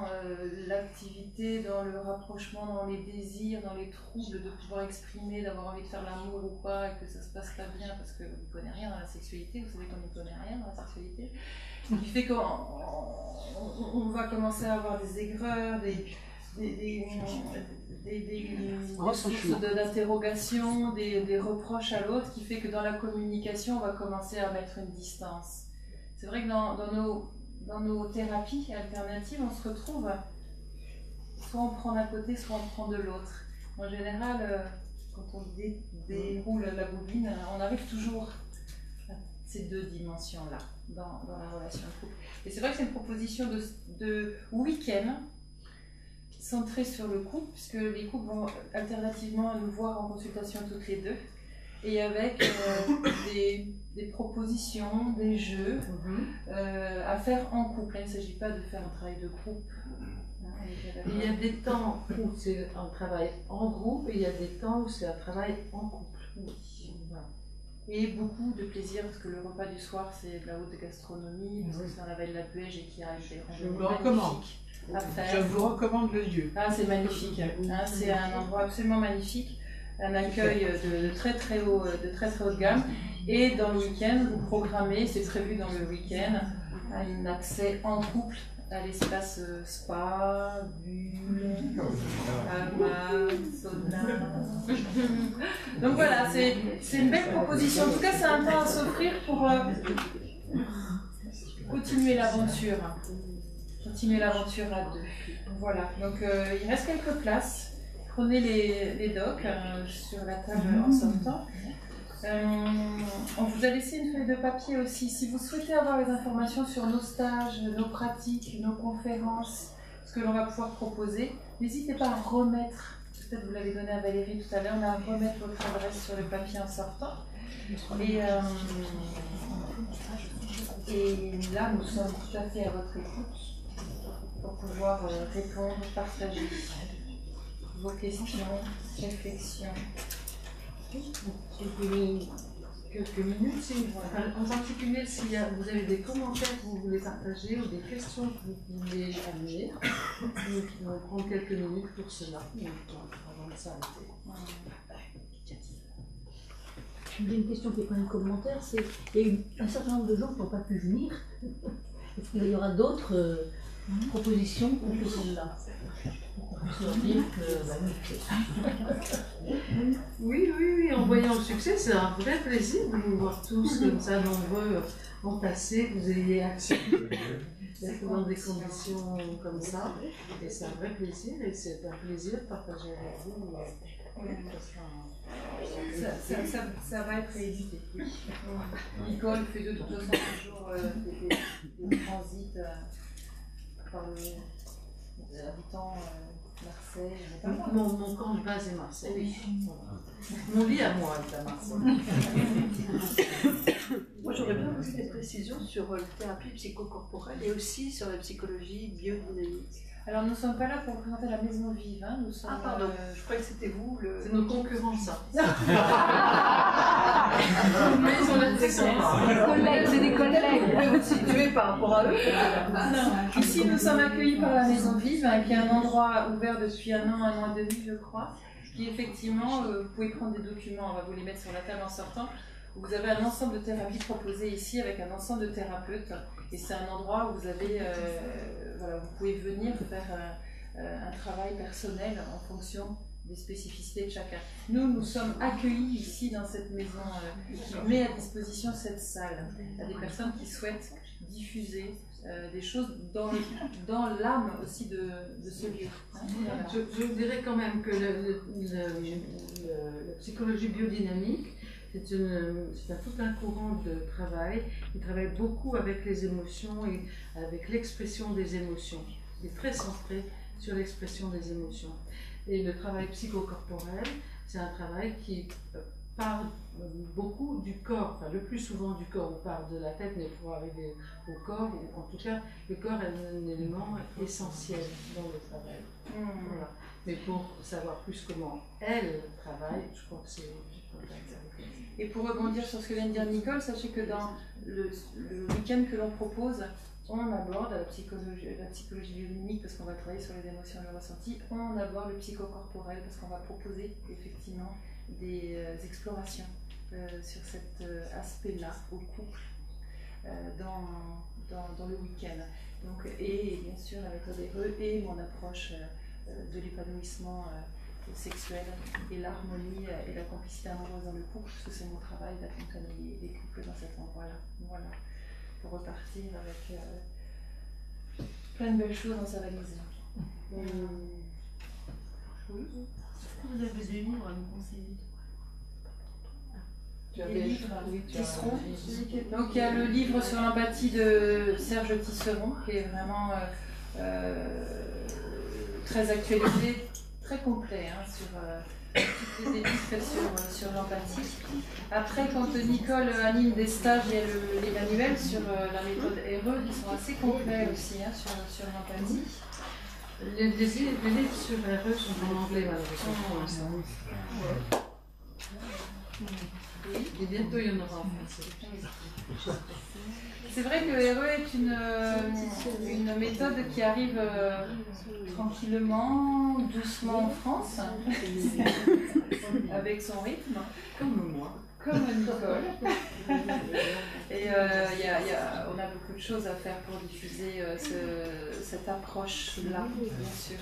l'activité, dans le rapprochement, dans les désirs, dans les troubles de pouvoir exprimer, d'avoir envie de faire l'amour ou pas, et que ça se passe pas bien parce qu'on n'y connaît rien dans la sexualité, vous savez qu'on n'y connaît rien dans la sexualité, qui fait qu'on va commencer à avoir des aigreurs, des sources d'interrogation, des reproches à l'autre, qui fait que dans la communication, on va commencer à mettre une distance. C'est vrai que dans nos thérapies alternatives, on se retrouve, soit on prend d'un côté, soit on prend de l'autre. En général, quand on déroule la bobine, on arrive toujours à ces deux dimensions-là dans la relation de couple. Et c'est vrai que c'est une proposition de week-end centrée sur le couple, puisque les couples vont alternativement nous voir en consultation toutes les deux, et avec des propositions, des jeux à faire en couple. Il ne s'agit pas de faire un travail de groupe. Il y a des temps où c'est un travail en groupe et il y a des temps où c'est un travail en couple. Oui. Voilà. Et beaucoup de plaisir, parce que le repas du soir, c'est de la haute gastronomie, parce que c'est dans la vallée de la Buège et qu'il y a des randonnées magnifiques à faire. Je vous recommande le lieu. Ah, c'est magnifique. Hein, c'est un endroit absolument magnifique. Un accueil de très très haut de gamme, et dans le week-end vous programmez, c'est prévu dans le week-end, un accès en couple à l'espace spa, bulle, hammam, sauna. Donc voilà, c'est une belle proposition. En tout cas, c'est un temps à s'offrir pour continuer l'aventure. Continuer l'aventure à deux. Voilà, donc il reste quelques places. Prenez les docs sur la table en sortant. On vous a laissé une feuille de papier aussi. Si vous souhaitez avoir les informations sur nos stages, nos pratiques, nos conférences, ce que l'on va pouvoir proposer. N'hésitez pas à remettre, peut-être vous l'avez donné à Valérie tout à l'heure, mais à remettre votre adresse sur le papier en sortant. Et là, nous sommes tout à fait à votre écoute pour pouvoir répondre, partager vos questions, réflexions. Quelques minutes, en particulier si vous avez des commentaires que vous voulez partager ou des questions que vous voulez amener, nous allons prendre quelques minutes pour cela, avant de s'arrêter. J'ai une question qui n'est pas un commentaire, c'est il y a eu un certain nombre de gens qui n'ont pas pu venir. Est-ce qu'il y aura d'autres propositions que celle-là? Oui, en voyant le succès, c'est un vrai plaisir de vous voir tous comme ça, nombreux, entassés, que vous ayez accès dans des conditions comme ça. Et c'est un vrai plaisir, et c'est un plaisir de partager avec vous. Ça va être édité. Nicole fait de toute façon toujours des transits parmi les habitants. Marseille, mon camp de base est Marseille. Oui. Voilà. Mon lit à moi est à Marseille. Moi, j'aurais bien voulu des précisions sur la thérapie psychocorporelle et aussi sur la psychologie biodynamique. Alors, nous ne sommes pas là pour présenter la maison vive. Hein. Nous sommes, ah, pardon, je croyais que c'était vous. C'est nos concurrents, ça. Mais ils ont c'est des collègues. Vous pouvez vous situer par rapport à eux. Non. Ici, nous sommes accueillis par la maison vive, qui est un endroit ouvert depuis un an et demi, je crois. Qui effectivement, vous pouvez prendre des documents, on va vous les mettre sur la table en sortant. Vous avez un ensemble de thérapies proposées ici avec un ensemble de thérapeutes. Et c'est un endroit où vous avez, voilà, vous pouvez venir faire un travail personnel en fonction des spécificités de chacun. Nous sommes accueillis ici dans cette maison qui met à disposition cette salle à des personnes qui souhaitent diffuser des choses dans l'âme aussi de ce lieu. Voilà. Je vous dirais quand même que la psychologie biodynamique, c'est tout un courant de travail. Il travaille beaucoup avec les émotions et avec l'expression des émotions. Il est très centré sur l'expression des émotions. Et le travail psychocorporel, c'est un travail qui parle beaucoup du corps, enfin le plus souvent du corps. On parle de la tête, mais pour arriver au corps, en tout cas, le corps est un élément essentiel dans le travail. Voilà. Mais pour savoir plus comment elle travaille, je crois que c'est intéressant. Et pour rebondir sur ce que vient de dire Nicole, sachez que dans le week-end que l'on propose, on aborde la psychologie biodynamique parce qu'on va travailler sur les émotions et le ressenti, on aborde le psychocorporel parce qu'on va proposer effectivement des explorations sur cet aspect-là au couple dans le week-end. Donc, et bien sûr la méthode RE et mon approche de l'épanouissement sexuel et l'harmonie et la complicité amoureuse dans le couple, parce que c'est mon travail d'accompagner les couples dans cet endroit-là. Voilà, pour repartir avec plein de belles choses dans sa valise. Oui. Est-ce que vous avez des livres à nous conseiller? Des livres Tisseron. Donc il y a le livre sur l'empathie de Serge Tisseron qui est vraiment très actualisé, très complet sur toutes les études faites sur l'empathie. Après, quand Nicole anime des stages, il y a les manuels sur la méthode RE qui sont assez complets aussi sur l'empathie. Les livres sur RE sont en anglais malheureusement pour l'instant. Et bientôt il y en aura en français. C'est vrai que RE est une méthode qui arrive tranquillement, doucement en France, avec son rythme. Comme moi. Comme Nicole. Et on a beaucoup de choses à faire pour diffuser cette approche-là, bien sûr.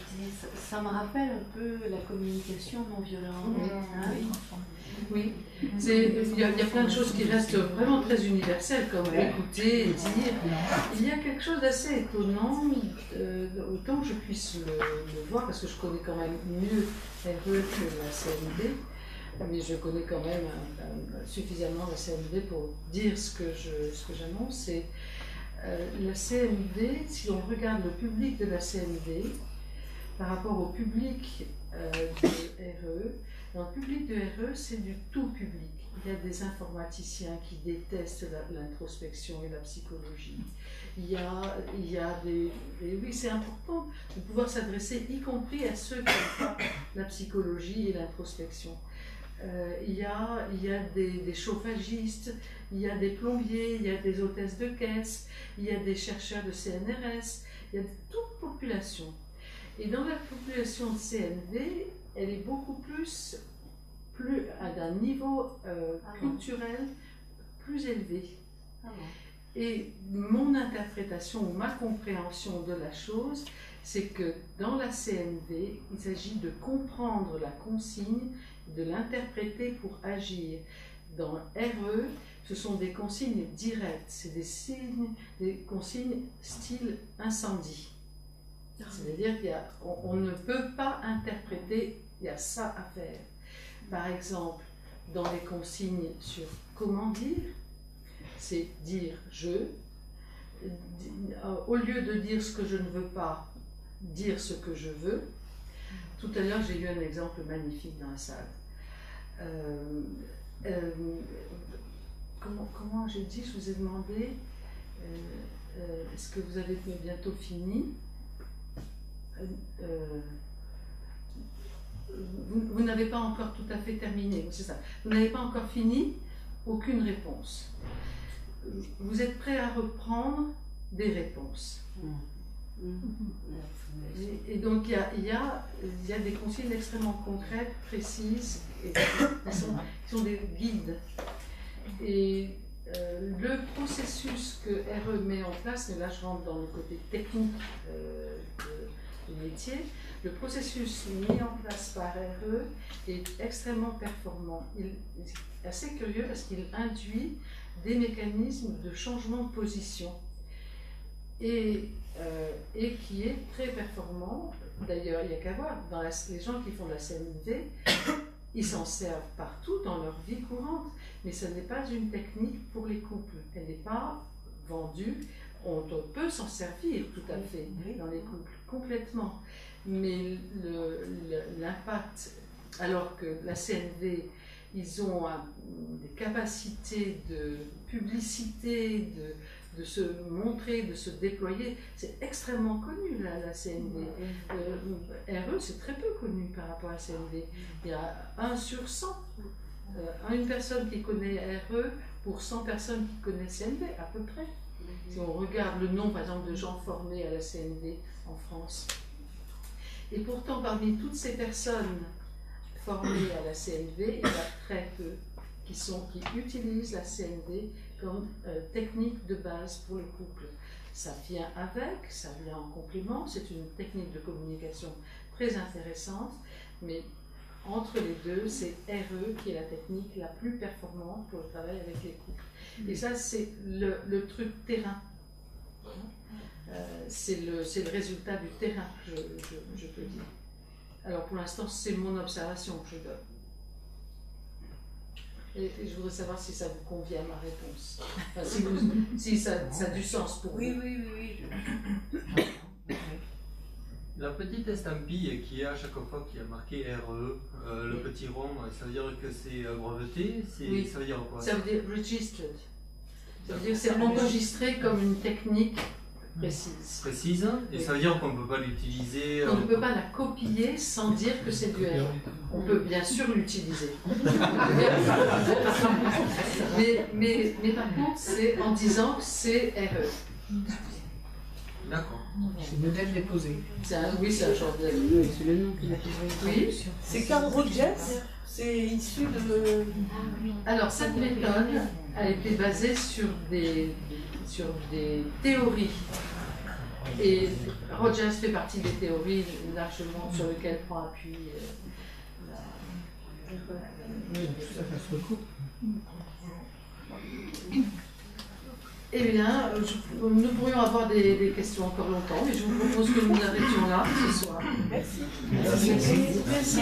Ça me rappelle un peu la communication non violente. Oui, il y a plein de choses qui restent vraiment très universelles, comme écouter et dire. Il y a quelque chose d'assez étonnant, autant que je puisse le voir, parce que je connais quand même mieux RE que la CND, mais je connais quand même suffisamment la CND pour dire ce que j'annonce. La CNV, si on regarde le public de la CNV par rapport au public de RE, dans le public de RE, c'est du tout public. Il y a des informaticiens qui détestent l'introspection et la psychologie. Il y a des... Oui, c'est important de pouvoir s'adresser, y compris à ceux qui n'ont pas la psychologie et l'introspection. Il y a des chauffagistes, il y a des plombiers, il y a des hôtesses de caisse, il y a des chercheurs de CNRS, il y a toute population. Et dans la population de CNV, elle est beaucoup plus à d'un niveau culturel plus élevé. Et mon interprétation ou ma compréhension de la chose, c'est que dans la CNV, il s'agit de comprendre la consigne, de l'interpréter pour agir. Dans RE, ce sont des consignes directes, c'est des consignes style incendie. C'est-à-dire qu'on ne peut pas interpréter, il y a ça à faire. Par exemple, dans les consignes sur comment dire, c'est dire je, au lieu de dire ce que je ne veux pas, dire ce que je veux. Tout à l'heure, j'ai eu un exemple magnifique dans la salle. Comment j'ai dit, je vous ai demandé, est-ce que vous avez bientôt fini? Vous n'avez pas encore tout à fait terminé, c'est ça. Vous n'avez pas encore fini, aucune réponse. Vous êtes prêt à reprendre des réponses. Et donc il y a des consignes extrêmement concrètes, précises, et qui sont des guides. Et le processus que RE met en place, mais là je rentre dans le côté technique du métier, le processus mis en place par RE est extrêmement performant. Il est assez curieux parce qu'il induit des mécanismes de changement de position et qui est très performant. D'ailleurs, il n'y a qu'à voir, les gens qui font de la CNV, ils s'en servent partout dans leur vie courante, mais ce n'est pas une technique pour les couples. Elle n'est pas vendue. On peut s'en servir tout à fait dans les couples, complètement. Mais l'impact, alors que la CNV, ils ont des capacités de publicité, de se montrer, de se déployer. C'est extrêmement connu, la CNV. RE, c'est très peu connu par rapport à la CNV. Il y a 1 sur 100. Une personne qui connaît RE pour 100 personnes qui connaissent CNV, à peu près. Si on regarde le nombre, par exemple, de gens formés à la CNV en France. Et pourtant, parmi toutes ces personnes formées à la CNV, il y a très peu qui utilisent la CNV comme technique de base pour le couple. Ça vient avec, ça vient en complément, c'est une technique de communication très intéressante, mais entre les deux, c'est RE qui est la technique la plus performante pour le travail avec les couples. Et ça, c'est le truc terrain. C'est le résultat du terrain, je peux dire. Alors pour l'instant, c'est mon observation que je donne. Et je voudrais savoir si ça vous convient, ma réponse. Enfin, si ça a du sens pour vous. Oui. La petite estampille qui est à chaque fois qu'il y a marqué RE, le petit rond, ça veut dire que c'est breveté? Oui. Ça veut dire quoi? Ça veut dire registered. Ça veut dire que c'est enregistré comme une technique précise. Précise, et oui. Ça veut dire qu'on ne peut pas l'utiliser. On ne peut pas la copier sans dire que c'est du RE. On peut bien sûr l'utiliser. mais par contre, c'est en disant que c'est RE. D'accord. C'est le modèle déposé. Oui, c'est un genre de... Oui, c'est le nom qu'il a posé. Oui. C'est Carl Rogers. C'est issu de... Alors, cette méthode a été basée sur des théories. Et Rogers fait partie des théories largement sur lesquelles prend appui Ça se recoupe. Eh bien, nous pourrions avoir des questions encore longtemps, mais je vous propose que nous arrêtions là ce soir. Merci. Merci.